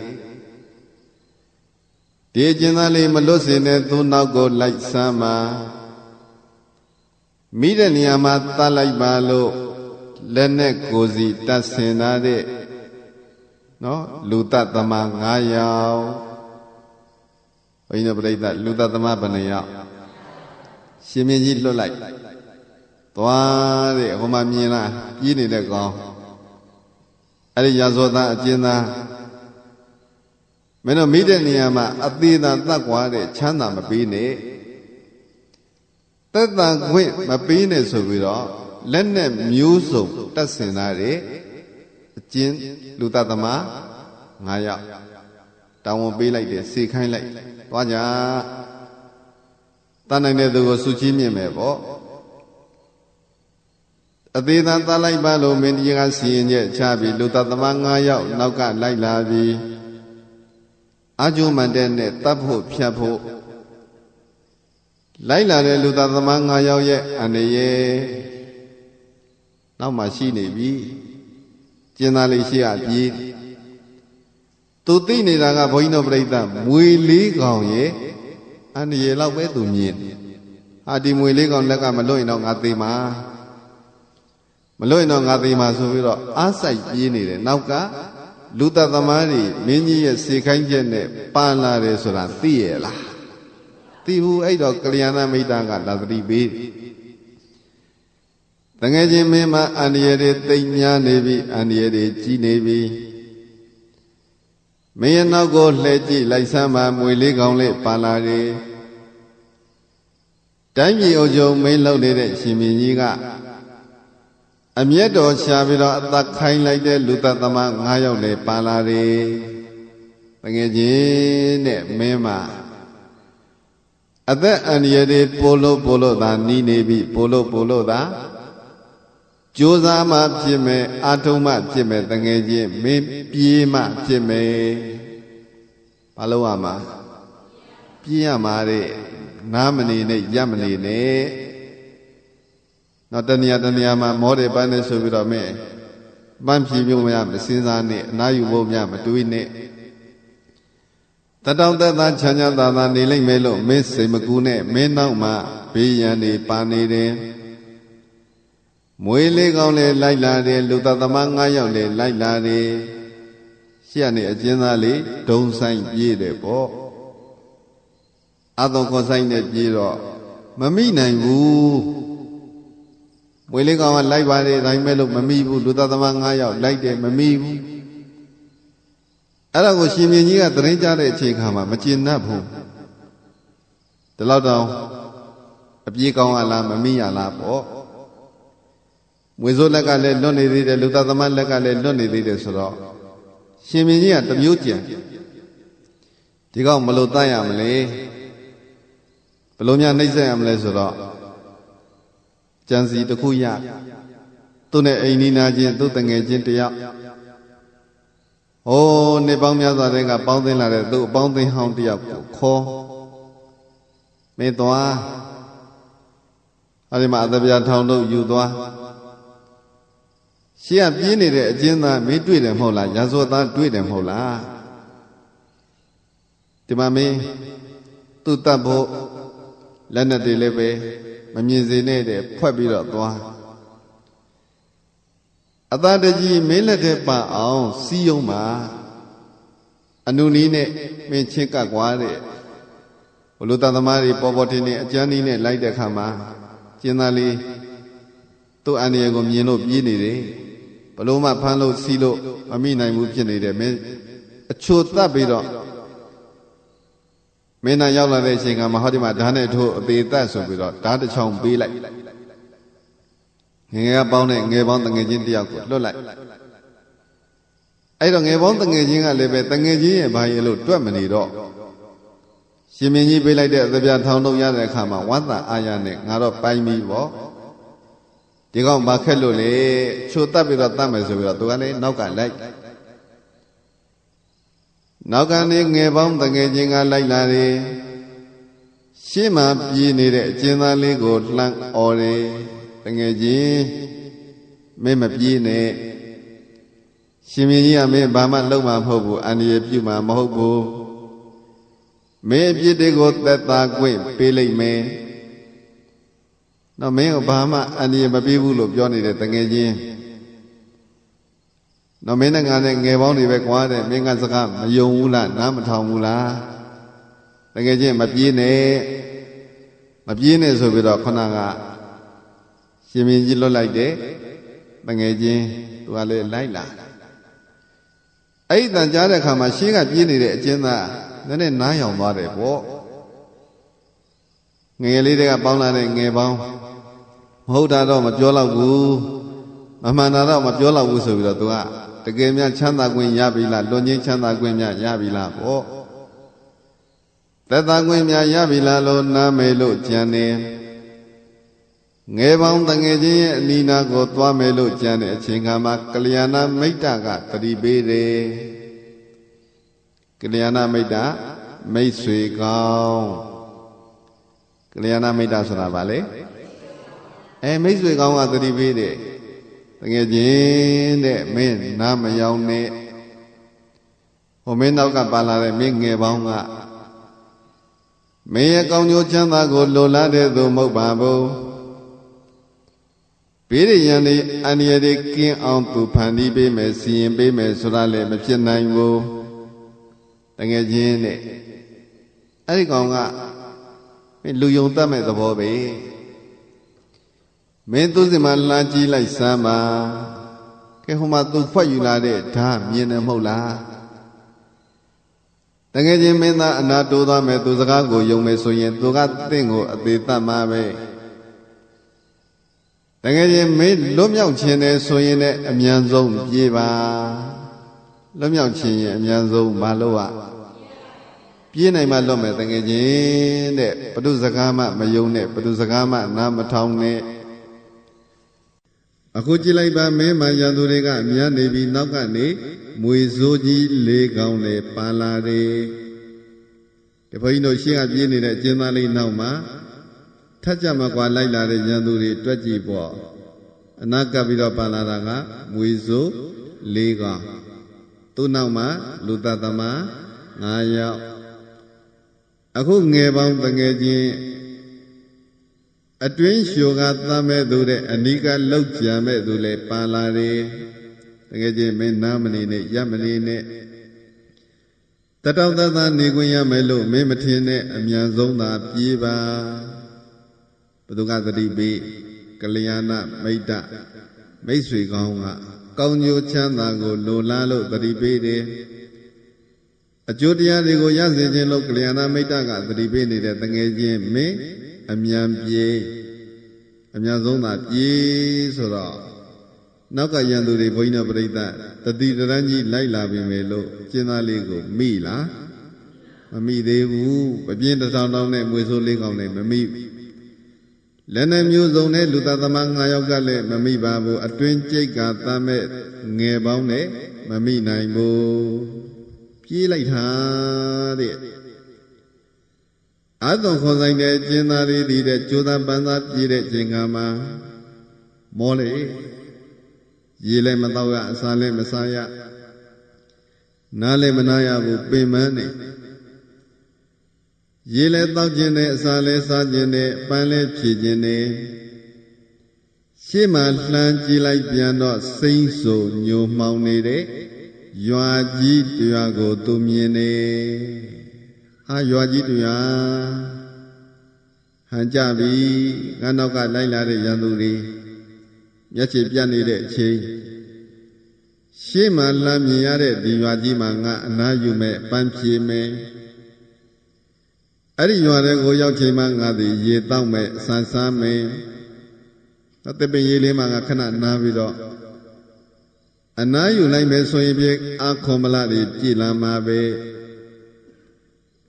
ဒီကျင်းသားလေးမလွတ်စင်တဲ့သူနောက်ကိုလိုက်စမ်းပါမိတဲ့နေရာမှာတတ်လိုက်ပါလို့လက်နဲ့ကိုယ်စီတတ်ဆင်ထားတဲ့နော်လူတတ်သမား9ယောက်ဘုန်းကြီးတို့ပြိဿလူတတ်သမားဘယ်နှယောက်ရှင်မင်းကြီးလွတ်လိုက်သွားတဲ့ဟိုမှာမြင်လားပြေးနေတဲ့ကောင်အဲ့ဒီရာဇဝသားအကျဉ်းသားမင်းတို့မိတဲ့နေရာမှာအသေးသာတတ်ကွာတဲ့ချမ်းသာမပေးနဲ့သက်သာခွင့်မပေးနဲ့ဆိုပြီးတော့လက်နဲ့မျိုးစုံတတ်ဆင်ထားတဲ့အကျဉ်းလူတတ်သမား9ယောက်တောင်းဝန်ပေးလိုက်တယ်စေခိုင်းလိုက်သွားကြတတ်နိုင်တဲ့သူကိုစုချီးမြင့်မယ်ပေါ့အသေးသာတတ်လိုက်ပါလို့မင်းကြီးကစီရင်ချက်ချပြီးလူတတ်သမား9ယောက်နောက်ကလိုက်လာပြီးအာကျုံမန်တဲ့နဲ့တတ်ဖို့ဖြတ်ဖို့လိုက်လာတဲ့လူသားသမား9ယောက်ရဲ့အနေရဲ့နောက်မှရှိနေပြီကျင်းသားလေးရှိရပြေးသူသိနေတာကဘုန်းကြီးတို့ပြိဿမွေလေးကောင်ရဲ့အနေရဲ့လောက်ပဲသူမြင်ဟာဒီမွေလေးကောင်လက်ကမလွတ်ရင်တော့ငါသေးမှာမလွတ်ရင်တော့ငါသေးမှာဆိုပြီးတော့အားဆိုင်ပြေးနေတယ်နောက်ကလူသားသမားတွေမင်းကြီးရဲ့စေခိုင်းချက်နဲ့ပန်းလာတယ်ဆိုတာသိရလားသိဘူးအဲ့တော့ကလျာဏမိတ်တာကလာသတိပေးတငယ်ချင်းမင်းမအန္တရာယ်တွေတိမ်များနေပြီအန္တရာယ်တွေကြီးနေပြီမင်းရဲ့နောက်ကိုလှည့်ကြည့်လိုက်စမ်းပါမွေလေးကောင်လေးပါလာတယ်တိုင်းပြည်အုပ်ချုပ်မင်းလုပ်နေတဲ့ရှင်မင်းကြီးက အမျက်တော်ရှာပြီးတော့အသက်ခိုင်းလိုက်တဲ့လူသက်သမား9ယောက်လည်းပါလာတယ်တကယ်ချင်းတဲ့မင်းမအသက်အန္တရာယ်တွေပို့လို့သာနီးနေပြီပို့လို့သာကြိုးစားမှဖြစ်မယ်အာထုံမှဖြစ်မယ်တကယ်ချင်းမင်းပြေးမှဖြစ်မယ်ဘာလို့ရမှာပြေးရမှာတဲ့နားမနေနဲ့ရပ်မနေနဲ့နောက်တဏှာမှာမောတယ်ပန်းနေဆိုပြီးတော့မင်းပန်းဖြီမျိုးမရမစင်းစားနဲ့အနာယူဖို့များမတွေးနဲ့တတောင်သက်သာချမ်းသာနေလိမ့်မယ်လို့မင်းစိတ်မကူနဲ့မင်းနောက်မှဘေးရန်တွေပါနေတယ်မွေးလေးကောင်းလေလိုက်လာတယ်လူသားသမား9ယောက်လေလိုက်လာတယ်ရှေ့ကနေအကျဉ်းသားလေးဒုံဆိုင်ပြေးတယ်ပေါ့အတော်ခေါ်ဆိုင်နဲ့ပြေးတော့မမိနိုင်ဘူးမွေးလေးကောင်းကလိုက်ပါတယ်ဒါပေမဲ့လို့မမိဘူးလူသားသမား9ယောက်လိုက်တယ်မမိဘူးအဲ့ဒါကိုရှင်မြင်းကြီးကသတင်းကြားတဲ့အချိန်ခါမှာမကျေနပ်ဘူးဒီလောက်တောင်အပြေးကောင်းရလားမမိရလားပေါ့မွေစိုးလက်ကလည်းလွတ်နေသေးတယ်လူသားသမားလက်ကလည်းလွတ်နေသေးတယ်ဆိုတော့ရှင်မြင်းကြီးကတမျိုးကြံဒီကောင်မလို့တတ်ရမလဲဘလို့များနှိမ့်ဆက်ရမလဲဆိုတော့ကြံစီတစ်ခုရသူ့နဲ့အိမ်နီးနာချင်းသူ့တငယ်ချင်းတယောက်ဟိုးနှစ်ပေါင်းများစွာတည်းကပေါင်းသိမ်းလာတဲ့သူ့အပေါင်းသိမ်းဟောင်းတယောက်ကိုခေါ်မင်းသွားအဲဒီမှာအသပြာထောင်လို့ယူသွားရှေ့ကပြေးနေတဲ့အကျဉ်းသားမင်းတွေ့တယ်မဟုတ်လားရာဇဝတ်သားတွေ့တယ်မဟုတ်လားဒီမှာမင်းသူ့တပ်ဖို့လက်နဲ့တည်းလည်းပဲမမြင်စေနဲ့တဲ့ဖွက်ပြီးတော့သွားအသာတကြီးမင်းလက်ထဲပအောင်စီးယုံပါအနုနီးနဲ့မင်းချင်းကပ်ကွာတဲ့ဘလူသားသမားတွေပေါ်တင်နေအကျန်းနီးနဲ့လိုက်တဲ့ခါမှာကျင်းသားလေးသူ့အန္တရာယ်ကိုမြင်လို့ပြေးနေတယ်ဘလို့မှဖမ်းလို့စီးလို့မမိနိုင်ဘူးဖြစ်နေတယ်မင်းအချိုတတ်ပြီးတော့မင်းနာရောက်လာတဲ့အချိန်ကမဟောဒီမှာဓာတ်နဲ့ထိုးအသေးသက်ဆိုပြီးတော့ဓာတ်တစ်ချောင်းပေးလိုက်ငယ်ကပေါင်းတဲ့ငယ်ပေါင်းတငယ်ချင်းတယောက်ကိုလွတ်လိုက်အဲ့တော့ငယ်ပေါင်းတငယ်ချင်းကလည်းပဲတငယ်ချင်းရဲ့ဘာရဲ့လို့တွက်မနေတော့ရှင်မင်းကြီးပေးလိုက်တဲ့အသပြာထောင်တော့ရတဲ့အခါမှာဝမ်းသာအာရနဲ့ငါတော့ပိုင်းပြီပေါ့ဒီကောင်ဘာခက်လို့လေချိုတတ်ပြီးတော့တတ်မယ်ဆိုပြီးတော့သူကလည်းနောက်ကလိုက်နောက်ကနေငယ်ပေါင်းတငယ်ချင်းကလိုက်လာတယ်ရှေ့မှာပြေးနေတဲ့အကျဉ်းသားလေးကိုလှမ်းអော်တယ်တငယ်ချင်းမင်းမပြေးနဲ့ရှင်မင်းကြီးကမင်းဘာမှလုပ်မှာမဟုတ်ဘူးအန္တရာယ်ပြုမှာမဟုတ်ဘူးမင်းအပြစ်တွေကိုသက်သာခွင့်ပေးလိုက်မယ်တော့မင်းကဘာမှအန္တရာယ်မပေးဘူးလို့ပြောနေတဲ့တငယ်ချင်းတော့မင်းနဲ့ငါနဲ့ငယ်ပေါင်းတွေပဲကွာတဲ့မင်းကစကားမယုံဘူးလားနားမထောင်ဘူးလားတကယ်ချင်းမပြေးနဲ့ဆိုပြီးတော့ခဏကရှင်မင်းကြီးလွတ်လိုက်တယ်တကယ်ချင်းသူကလည်းလိုက်လာအဲ့ဒီတန်ကြားတဲ့အခါမှာရှေးကပြေးနေတဲ့အကျဉ်းသားနည်းနည်းနားယောင်သွားတယ်ပေါ့ငယ်လေးတွေကပေါင်းလာတဲ့ငယ်ပေါင်းမဟုတ်တာတော့မပြောတော့ဘူးမမှန်တာတော့မပြောတော့ဘူးဆိုပြီးတော့သူကတကယ်များချမ်းသာခွင့်ရပြီလားလွန်ငင်းချမ်းသာခွင့်များရပြီလားပေါ့သက်သာခွင့်များရပြီလားလို့နားမယ်လို့ကြံနေငယ်ပေါင်းတငယ်ချင်းရဲ့အနီးနားကိုသွားမယ်လို့ကြံတဲ့အချိန်ခါမှာကလျာဏမိတ်တကတတိပေးတယ်ကလျာဏမိတ်တမိတ်ဆွေကောင်းကလျာဏမိတ်တဆိုတာဗာလေမိတ်ဆွေကောင်းကတတိပေးတယ်တကယ်ချင်းတဲ့မင်းနားမယောင်နဲ့ဟိုမင်းနောက်ကပါလာတဲ့မင်းငယ်ပေါင်းကမင်းရဲ့ကောင်းကျိုးချမ်းသာကိုလိုလားတဲ့သူမဟုတ်ပါဘူးဘေးရန်တွေအန္တရာယ်တွေကင်းအောင်သူဖန်တီးပေးမယ်စီရင်ပေးမယ်ဆိုတာလည်းမဖြစ်နိုင်ဘူးတကယ်ချင်းတဲ့အဲ့ဒီကောင်ကလူယုံတတ်မဲ့သဘောပဲမင်းသူစီမှာလာကြည့်လိုက်စမ်းပါကဲဟိုမှာသူဖွက်ယူလာတဲ့ဓာတ်မြင်တယ်မဟုတ်လားတကယ်ချင်းမင်းသားအနာတိုးသွားမယ်သူစကားကိုယုံမယ်ဆိုရင်သူကတင့်ကိုအသေးတတ်မှာပဲတ တကယ်ချင်းမင်းလွတ်မြောက်ခြင်းနဲ့ဆိုရင်လည်းအမြန်ဆုံးပြေးပါလွတ်မြောက်ခြင်းရဲ့အမြန်ဆုံးမလို့อ่ะပြေးနိုင်မှလွတ်မယ်တကယ်ချင်းတဲ့ဘုသူစကားမှမယုံနဲ့ဘုသူစကားမှနားမထောင်နဲ့အခုကြည့်လိုက်ပါမင်းမှရန်သူတွေကအများနေပြီးနောက်ကနေမွေစိုးကြီးလေးကောင်းလေပါလာတယ်ဒီဘုန်းကြီးတို့ရှေ့ကပြေးနေတဲ့အကျဉ်းသားလေးနောက်မှာထက်ကြမကွာလိုက်လာတဲ့ရန်သူတွေတွက်ကြည့်ပေါ့အနာကပ်ပြီးတော့ပါလာတာကမွေစိုးလေးကောင်းသူ့နောက်မှာလူသားသမား9ယောက်အခုငယ်ပေါင်းတငယ်ချင်းအတွင်းလျှိုကသမ်းမဲ့သူတဲ့အနိကလောက်ကြံမဲ့သူလည်းပါလာတယ်တကယ်ချင်းမင်းနားမနေနဲ့ရပ်မနေနဲ့တတောက်တသားနေခွင့်ရမယ်လို့မင်းမထင်နဲ့အမြန်ဆုံးသာပြေးပါဘုသူကသတိပေးကလျာဏမိတ်တမိတ်ဆွေကောင်းကကောင်းကျိုးချမ်းသာကိုလိုလားလို့သတိပေးတယ်အကျိုးတရားတွေကိုရစေခြင်းလို့ကလျာဏမိတ်တကသတိပေးနေတဲ့တငယ်ချင်းမင်းအမြန်ပြေးအမြန်ဆုံးသာပြေးဆိုတော့နောက်ကရန်သူတွေဘုန်းကြီးတို့ပြိဿတတိတရန်းကြီးလိုက်လာပြီမယ်လို့ကျင်းသားလေးကိုမိလားမမိသေးဘူးပပြင်းတစ်ထောင်တောင်းနဲ့မွေဆိုးလေးကောင်နဲ့မမိလက်နဲ့မျိုးစုံနဲ့လူသားသမား9ယောက်ကလည်းမမိပါဘူးအတွင်းကြိတ်ကသမ်းမဲ့ငယ်ပေါင်းနဲ့မမိနိုင်ဘူးပြေးလိုက်တာတဲ့အာသွန်ခေါ်ဆိုင်တဲ့ကျင်းသားလေးဒီတဲ့ကြိုးသားပန်းသားပြေးတဲ့ချိန်ကမှာမောလေရေလည်းမတော့ရအစာလည်းမစားရနားလည်းမနာရဘူးပင်မနဲ့ရေလည်းတောက်ခြင်းနဲ့အစာလည်းစားခြင်းနဲ့ပန်းလည်းဖြည့်ခြင်းနဲ့ရှေ့မှာလှမ်းကြည့်လိုက်ပြန်တော့စိမ့်ဆိုညိုမှောင်နေတဲ့ရွာကြီးတရားကိုသူမြင်နေဟာရွာကြီးတရားဟန်ကြပြီငါနောက်ကလိုက်လာတဲ့ရန်သူတွေမျက်ခြေပြတ်နေတဲ့အချိန်ရှေ့မှာလမ်းမြင်ရတဲ့ဒီရွာကြီးမှာငါအနားယူမဲ့ပန်းဖြေမယ်အဲ့ဒီရွာတဲ့ကိုရောက်ချိန်မှငါသည်ရေတောက်မဲ့ဆန်းဆန်းမယ်တော့တပင်ရေလေးမှာငါခဏနားပြီးတော့အနားယူလိုက်မယ်ဆိုရင်ပြေအာခွန်မလားတွေကြည်လာမှာပဲ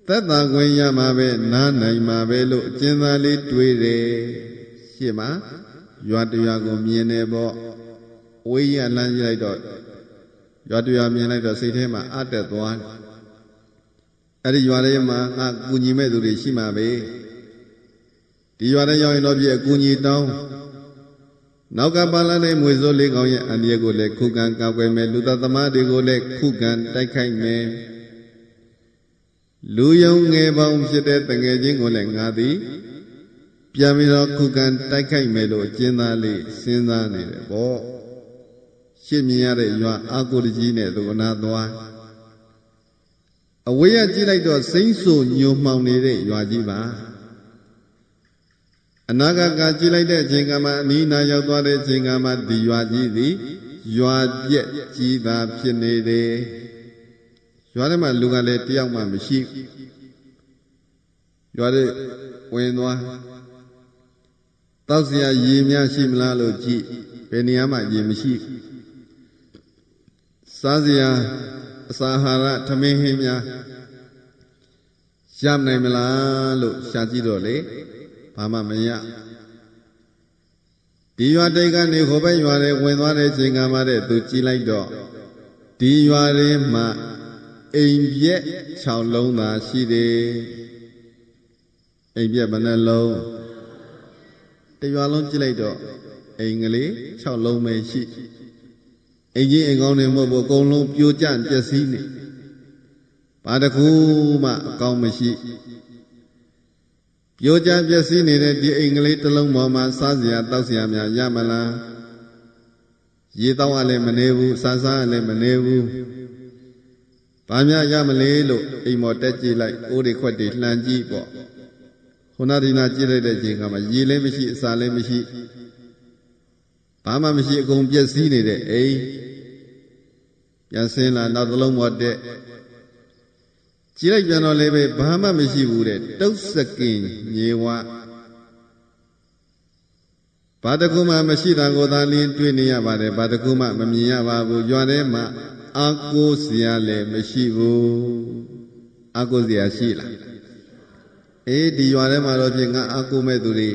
သက်သာခွင့်ရမှာပဲနားနိုင်မှာပဲလို့အကျဉ်းသားလေးတွေးတယ်ရှေ့မှာရွာတရွာကိုမြင်နေပေါ့ဝေးရလမ်းကြည့်လိုက်တော့ရွာတရွာမြင်လိုက်တော့စိတ်ထဲမှာအတက်သွားအဲ့ဒီရွာထဲမှာငါကူညီမဲ့သူတွေရှိမှာပဲဒီရွာထဲရောက်ရင်တော့ပြည့်အကူညီတောင်းနောက်ကပါလာတဲ့မွေစိုးလေးကောင်ရဲ့အန္တရာယ်ကိုလည်းခုခံကာကွယ်မယ်လူသားသမားတွေကိုလည်းခုခံတိုက်ခိုက်မယ်လူယုံငယ်ပေါင်းဖြစ်တဲ့တငယ်ချင်းကိုလည်းငါသည်ပြန်ပြီးတော့ခုခံတိုက်ခိုက်မယ်လို့အကျဉ်းသားလေးစဉ်းစားနေတယ်ပေါ့ရှေ့မြင်ရတဲ့ရွာအာကိုတကြီးနဲ့သူကနာသွားအဝေးရကြည့်လိုက်တော့စိမ့်ဆူညိုမှောင်နေတဲ့ရွာကြီးပါအနာဂတ်ကကြည့်လိုက်တဲ့အချိန်ကမှအနီးနာရောက်သွားတဲ့အချိန်ကမှဒီရွာကြီးသည်ရွာပြက်ကြီးသာဖြစ်နေတယ်ရွာထဲမှာလူကလည်းတယောက်မှမရှိရွာထဲဝင်သွားတောက်စရာရေများရှိမလားလို့ကြည့်ဘယ်နေရာမှရေမရှိစားစရာအစာအာဟာရထမင်းဟင်းများရနိုင်မလားလို့ရှာကြည့်တော့လေဘာမှမရဒီရွာတိတ်ကနေဟိုဘက်ရွာတွေဝင်သွားတဲ့ချိန်ကမှတဲ့သူကြည့်လိုက်တော့ဒီရွာရင်းမှာအိမ်ပြက်6လုံးသာရှိတယ်အိမ်ပြက်ဘယ်နှလုံးတရွာလုံးကြည့်လိုက်တော့အိမ်ကလေး6လုံးပဲရှိအိမ်ကြီးအိမ်ကောင်းတွေမဟုတ်ဘူးအကုန်လုံးပြိုကျပျက်စီးနေဘာတစ်ခုမှအကောင်းမရှိပြိုကျပျက်စီးနေတဲ့ဒီအိမ်ကလေးတစ်လုံးပေါ်မှာစားစရာတောက်စရာများရမလားရေတောက်ရလည်းမနေဘူးစားရလည်းမနေဘူးဘာများရမလဲလို့အိမ်မော်တက်ကြည့်လိုက်အိုးတွေခွက်တွေလှန်ကြည့်ပေါ့ခုနဒီနာကြည့်လိုက်တဲ့ချိန်ကမှရေလည်းမရှိအစာလည်းမရှိဘာမှမရှိအကုန်ပျက်စီးနေတဲ့အိမ်ပြန်ဆင်းလာနောက်တစ်လုံးပေါ်တက်ကြည့်လိုက်ပြန်တော့လည်းပဲဘာမှမရှိဘူးတဲ့တုတ်စကင်ညေဝ ဘာတကူမှမရှိတာကိုသာလင်းတွေ့နေရပါတယ်ဘာတကူမှမမြင်ရပါဘူးရွာထဲမှာအာကိုစရာလည်းမရှိဘူးအာကိုစရာရှိလားအေးဒီရွာထဲမှာတော့ဖြစ်ငါအာကိုမဲ့သူတွေ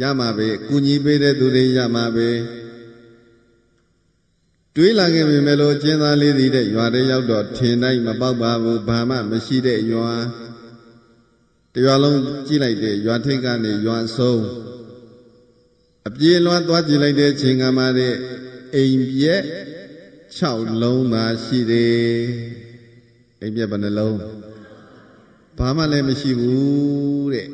ရမှာပဲကုညီပေးတဲ့သူတွေရမှာပဲတွေးလာခဲ့ပြီမဲ့လို့ကျင်းသားလေးတွေတဲ့ရွာထဲရောက်တော့ထင်တိုင်းမပေါက်ပါဘူးဘာမှမရှိတဲ့ရွာတရွာလုံးကြည့်လိုက်တဲ့ရွာထိပ်ကနေရွာဆုံးအပြေလွှမ်းသွားကြည့်လိုက်တဲ့ချိန်ကမှတဲ့အိမ်ပြက်6လုံးသာရှိတယ်အိမ်ပြက်ဘယ်နှလုံးဘာမှလည်းမရှိဘူးတဲ့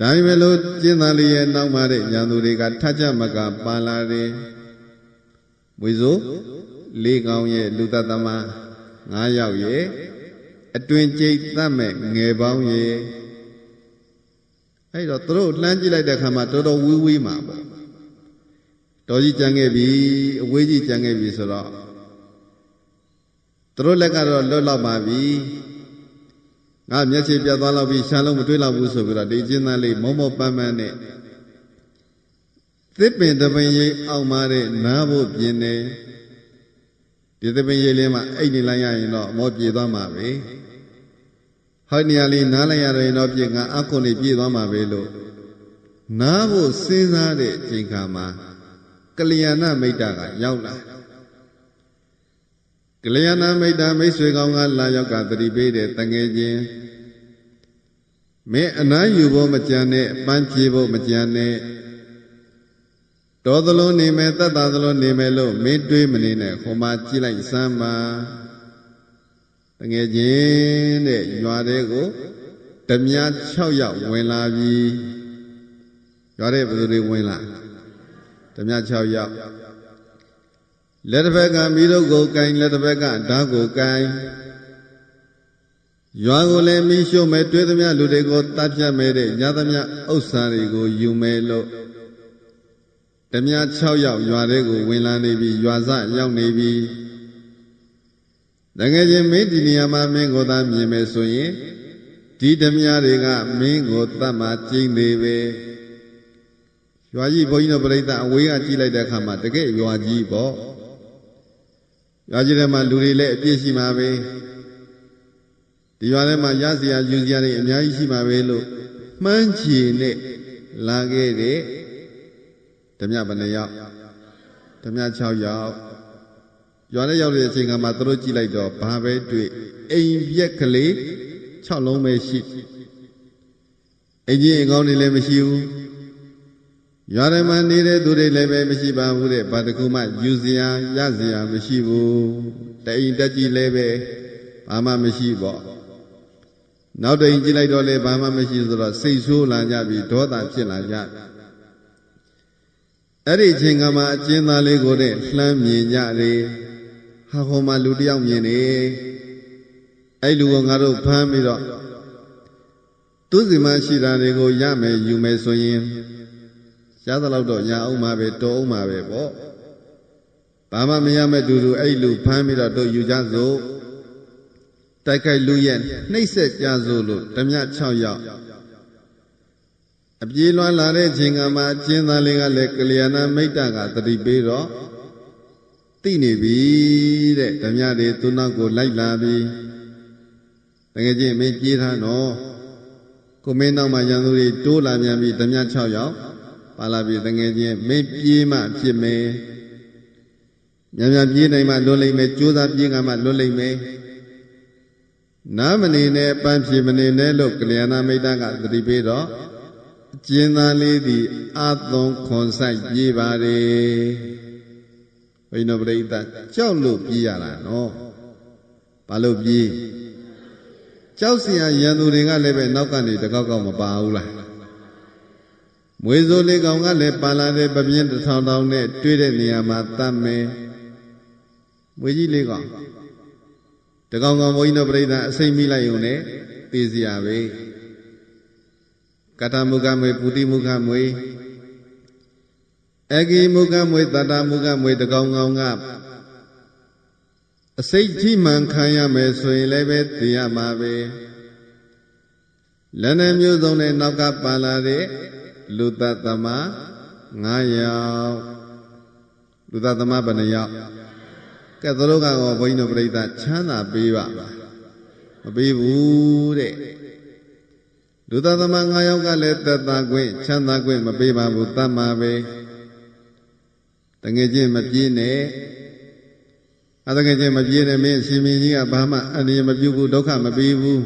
ဒါပေမဲ့လို့ကျင်းသားလေးရဲ့နောက်မှာတဲ့ညာသူတွေကထကြမကပါလာတယ်မွေစိုး၄ကောင်ရဲ့လူသက်သမား9ယောက်ရဲ့အတွင်ကျိတ်သတ်မဲ့ငယ်ပေါင်းရဲ့အဲ့တော့သူတို့လှမ်းကြည့်လိုက်တဲ့အခါမှာတော်တော်ဝေးဝေးမှာပေါ့တော်ကြီးကြံခဲ့ပြီအဝေးကြီးကြံခဲ့ပြီဆိုတော့သူတို့လက်ကတော့လွတ်လောက်ပါပြီငါမျက်ခြေပြတ်သွားလောက်ပြီရှားလုံးမတွေးလောက်ဘူးဆိုပြီးတော့ဒီကျင်းသားလေးမောမောပန်းပန်းနဲ့သစ်ပင်တပင်ရိပ်အောက်မှာတဲ့နားဖို့ပြင်းတယ်ဒီသစ်ပင်ရိပ်လေးမှာအိတ်နေလိုက်ရရင်တော့မောပြေသွားမှာပဲဟောနေရာလေးနားလိုက်ရရင်တော့ပြေငါအခွန်လေးပြေသွားမှာပဲလို့နားဖို့စဉ်းစားတဲ့အချိန်ခါမှာကလျာဏမိတ်တာကရောက်လာကလျာဏမိတ်တာမိတ်ဆွေကောင်းကလာရောက်ကသတိပေးတဲ့တငယ်ချင်းမင်းအနားယူဖို့မကြံနဲ့ပန်းပြေဖို့မကြံနဲ့တော်သလုံးနေမယ်တတ်တာသလုံးနေမယ်လို့မင်းတွေးမနေနဲ့ဟိုမှာကြည့်လိုက်စမ်းပါတငယ်ချင်းတဲ့ရွာတဲ့ကိုဓမြ6ယောက်ဝင်လာပြီရွာတဲ့ဘယ်သူတွေဝင်လာဓမြ6ယောက်လက်တစ်ဖက်ကမိတို့ကိုကင်လက်တစ်ဖက်ကဓာတ်ကိုကင်ရွာကိုလည်းမိရှို့မယ်တွေးသမျှလူတွေကိုတတ်ဖြတ်မယ်တဲ့ညသမျှဥစ္စာတွေကိုယူမယ်လို့ဓမြ6ယောက်ရွာတဲ့ကိုဝင်လာနေပြီရွာစရောက်နေပြီတကယ်ချင်းမင်းဒီနေရာမှာမင်းကိုသာမြင်မယ်ဆိုရင်ဒီဓမြတွေကမင်းကိုတတ်မှကျင်းသေးပဲရွာကြီးဘုန်းကြီးတို့ပြိဿအဝေးကကြည့်လိုက်တဲ့အခါမှာတကယ်ရွာကြီးပေါ့ရွာကြီးထဲမှာလူတွေလည်းအပြည့်ရှိမှာပဲဒီရွာထဲမှာရစရာယူစရာတွေအများကြီးရှိမှာပဲလို့မှန်းချီနဲ့လာခဲ့တဲ့ဓမြဘယ်နှယောက်ဓမြ6ယောက်ရွာထဲရောက်တဲ့အချိန်ကမှသူတို့ကြည့်လိုက်တော့ဘာပဲတွေ့အိမ်ပြက်ကလေး6လုံးပဲရှိအိမ်ကြီးအကောင်းတွေလည်းမရှိဘူးရွာထဲမှာနေတဲ့သူတွေလည်းပဲမရှိပါဘူးတဲ့ဘာတကူမှယူစရာရစရာမရှိဘူးတအိမ်တက်ကြီးလည်းပဲဘာမှမရှိပေါ့နောက်တအိမ်ကြည့်လိုက်တော့လည်းဘာမှမရှိဆိုတော့စိတ်ဆိုးလာကြပြီဒေါသဖြစ်လာကြအဲ့ဒီအချိန်ကမှအကျဉ်းသားလေးကိုတဲ့လှမ်းမြင်ကြတယ်ဟာဟိုမှာလူတယောက်မြင်နေအဲ့လူကငါတို့ဖမ်းပြီးတော့သူစီမရှိတာတွေကိုရမယ်ယူမယ်ဆိုရင်ရသလောက်တော့ရအောင်မှာပဲတော်အောင်မှာပဲပေါ့ဘာမှမရမဲ့တူတူအဲ့လူဖမ်းပြီးတော့တို့ယူကြစို့တိုက်ခိုက်လူရဲ့နှိပ်စက်ကြစို့လို့ဓမြ6ယောက်အပြေးလွှမ်းလာတဲ့ချိန်ကမှအကျဉ်းသားလေးကလည်းကလျာဏမိတ်တကသတိပေးတော့သိနေပြီတဲ့ဓမြတွေသူနောက်ကိုလိုက်လာပြီတကယ်ချင်းမင်းပြေးထားတော့ကိုမင်းနောက်မှာရန်သူတွေတိုးလာပြန်ပြီဓမြ6ယောက်ပါလာပြီတကယ်ချင်းမင်းပြေးမှဖြစ်မယ်မြန်မြန်ပြေးနိုင်မှလွတ်လိမ့်မယ်ကြိုးစားပြေးကမှလွတ်လိမ့်မယ်နားမနေနဲ့ပန်းဖြေမနေနဲ့လို့ကလျာဏမိတ်တကသတိပေးတော့အကျဉ်းသားလေးသည်အာသွန်ခွန်ဆိုင်ပြေးပါတယ်ဘိနပရိသတ်ကြောက်လို့ပြေးရတာနော်ဘာလို့ပြေးကြောက်เสียရန်သူတွေကလည်းပဲနောက်ကနေတကောက်ကောက်မပါဘူးလားမွေစိုးလေးကောင်ကလည်းပါလာတဲ့ပပြင်းတစ်ထောင်ထောင်နဲ့တွေ့တဲ့နေရာမှာတတ်မယ်မွေကြီးလေးကောင်တကောင်ကောင်ဘုန်းကြီးတို့ပြိဿအစိမ့်မိလိုက်ုံနဲ့သိစရာပဲကတ္တမုခမွေပုတိမုခမွေအဂိမုခမွေတတ္တမုခမွေတကောင်ကောင်ကအစိတ်ထိမှန်ခံရမယ်ဆိုရင်လည်းပဲသိရမှာပဲလက်နဲ့မျိုးစုံနဲ့နောက်ကပါလာတဲ့ လူတသမ9ယောက်လူတသမဘယ်နှယောက်ကဲသူတို့ကတော့ဘုန်းကြီးတို့ပြိဿချမ်းသာပေးပါလားမပေးဘူးတဲ့လူတသမ9ယောက်ကလည်းသက်သာခွင့်ချမ်းသာခွင့်မပေးပါဘူးတတ်မှာပဲတကယ်ချင်းမပြေးနဲ့တကယ်ချင်းမပြေးနဲ့မင်းအရှင်မင်းကြီးကဘာမှအန္တရာယ်မပြုဘူးဒုက္ခမပေးဘူး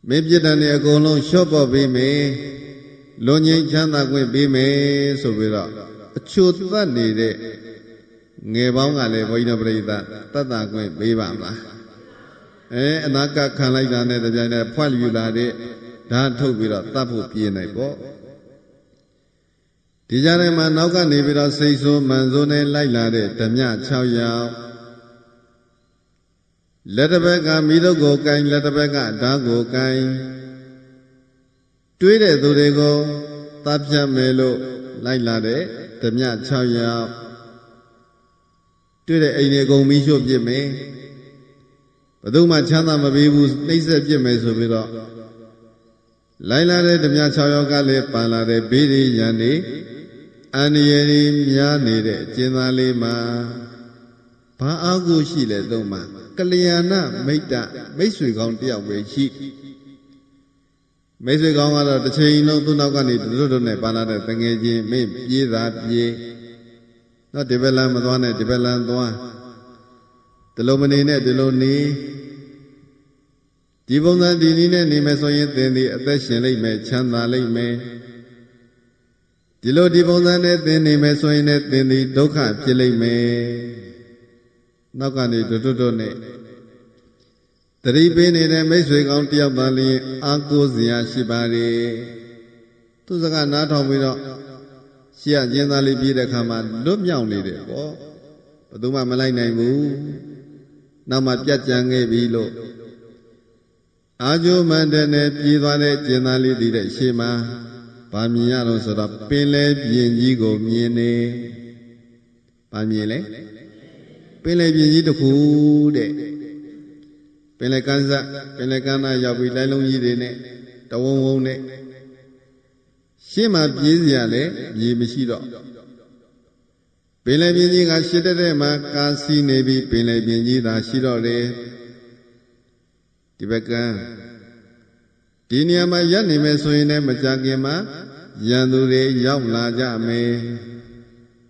မင်းပြစ်ဒဏ်တွေအကုန်လုံးလျှော့ပေါ့ပေးမယ်လွန်ငြိမ်းချမ်းသာခွင့်ပေးမယ်ဆိုပြီးတော့အချို့သတ်နေတဲ့ငယ်ပေါင်းကလည်းဘုန်းကြီးတို့ပြိဿတတ်တာခွင့်ပေးပါမလားအနာကခံလိုက်တာနဲ့တပြိုင်တည်းဖွက်ယူလာတဲ့ဓာတ်ထုတ်ပြီးတော့တတ်ဖို့ပြေးနိုင်ပေါ့ဒီကြားထဲမှာနောက်ကနေပြီးတော့စိတ်ဆိုးမှန်ဆိုးနဲ့လိုက်လာတဲ့ဓမြ6ယောက်လက်တစ်ဘက်ကမိတို့ကိုကင်လက်တစ်ဘက်ကဓာတ်ကိုကင်တွေးတဲ့သူတွေကိုသတ်ဖြတ်မယ်လို့လိုက်လာတဲ့ဓမြ6ယောက်တွေ့တဲ့အိမ်တွေအကုန်မီးရှို့ပြစ်မယ်ဘယ်သူမှချမ်းသာမပေးဘူးနှိမ့်ဆက်ပြစ်မယ်ဆိုပြီးတော့လိုက်လာတဲ့ဓမြ6ယောက်ကလည်းပန်လာတဲ့ဘေးတွေရန်တွေအန္တရာယ်ကြီးများနေတဲ့အကျဉ်းသားလေးမှာဘာအားကိုရှိလဲသုံးမှာကလျာဏမိတ်တမိတ်ဆွေကောင်းတယောက်ပဲရှိမိတ်ဆွေကောင်းကတော့တစ်ချိန်လုံးသူ့နောက်ကနေတို့နဲ့ပါလာတဲ့တငယ်ချင်းမင်းပြေးသာပြေးတော့ဒီဘက်လမ်းမသွားနဲ့ဒီဘက်လမ်းသွားဒီလိုမနေနဲ့ဒီလိုနေဒီပုံစံဒီနည်းနဲ့နေမယ်ဆိုရင်သင်ဒီအသက်ရှင်လိမ့်မယ်ချမ်းသာလိမ့်မယ်ဒီလိုဒီပုံစံနဲ့သင်နေမယ်ဆိုရင်လည်းသင်ဒီဒုက္ခဖြစ်လိမ့်မယ်နောက်ကနေတို့နဲ့တတိပေးနေတဲ့မိတ်ဆွေကောင်းတယောက်သားလေးအာကိုစရာရှိပါလေသူစကားနားထောင်ပြီးတော့ရှေ့ကျင်းသားလေးပြေးတဲ့ခါမှာလွတ်မြောက်နေတယ်ပေါ့ဘယ်သူမှမလိုက်နိုင်ဘူးနောက်မှပြတ်ကြံခဲ့ပြီလို့အာကျိုးမန္တနဲ့ပြေးသွားတဲ့ကျင်းသားလေးတည်တဲ့ရှေ့မှာဗာမြင်ရတော့ဆိုတော့ပင်လေပြင်ကြီးကိုမြင်နေဗာမြင်လေပင်လေပြင်ကြီးတစ်ခုတဲ့ပင်လေကန်းစပင်လေကန်းနာရောက်ပြီးလိုက်လုံးကြီးတွေနဲ့တဝုံဝုံနဲ့ရှင်းမှာပြေးစရာလေမြေမရှိတော့ပင်လေပြင်ကြီးကရှစ်တဲ့မှာကာစီနေပြီးပင်လေပြင်ကြီးသာရှိတော့တယ်ဒီဘက်ကဒီနေရာမှာရပ်နေမယ်ဆိုရင်လည်းမကြခင်မှာရန်သူတွေရောက်လာကြမယ်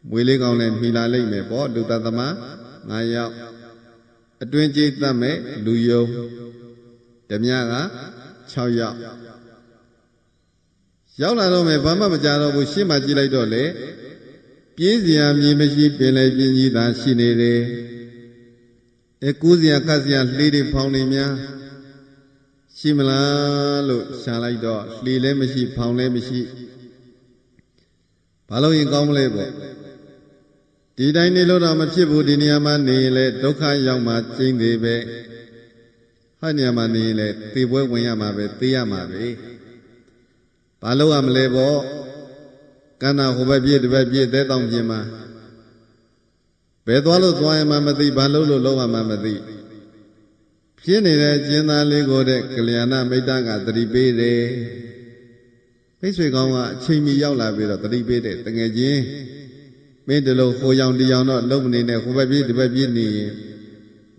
မွေလေးကောင်းလည်းမှီလာလိမ့်မယ်ပေါ့လူသမား9ယောက်အတွင်းကြီးတတ်မဲ့လူယုံဓမြက6ယောက်ရောက်လာတော့မယ်ဘာမှမကြတော့ဘူးရှင်းမှကြည့်လိုက်တော့လေပြေးစရာမြေမရှိပင်လေပြင်းကြီးသာရှိနေတယ်ကူးစရာကတ်စရာလှေတွေဖောင်းနေများရှိမလားလို့ရှာလိုက်တော့လှေလည်းမရှိဖောင်းလည်းမရှိဘာလို့ရင်ကောင်းမလဲပေါ့ဒီတိုင်းနေလို့တော့မဖြစ်ဘူးဒီနေရာမှာနေရင်လည်းဒုက္ခရောက်မှကျင်းသေးပဲဟာနေရာမှာနေရင်လည်းသေပွဲဝင်ရမှာပဲသေရမှာပဲဘာလို့ရမလဲပေါ့ကန္နာဟိုဘက်ပြေးဒီဘက်ပြေးသဲတောင်ပြင်းမှာဘယ်သွားလို့သွားရမှမသိဘာလို့လို့လုံးဝမှမသိဖြစ်နေတဲ့ကျင်းသားလေးကိုတဲ့ကလျာဏမိတ်တကသတိပေးတယ်မိတ်ဆွေကောင်းကအချိန်မီရောက်လာပြီးတော့သတိပေးတယ်တကယ်ချင်းမင်းဒီလိုဟိုရောင်ဒီရောင်တော့လုံးမနေနဲ့ဟိုဘက်ပြေးဒီဘက်ပြေးနေရင်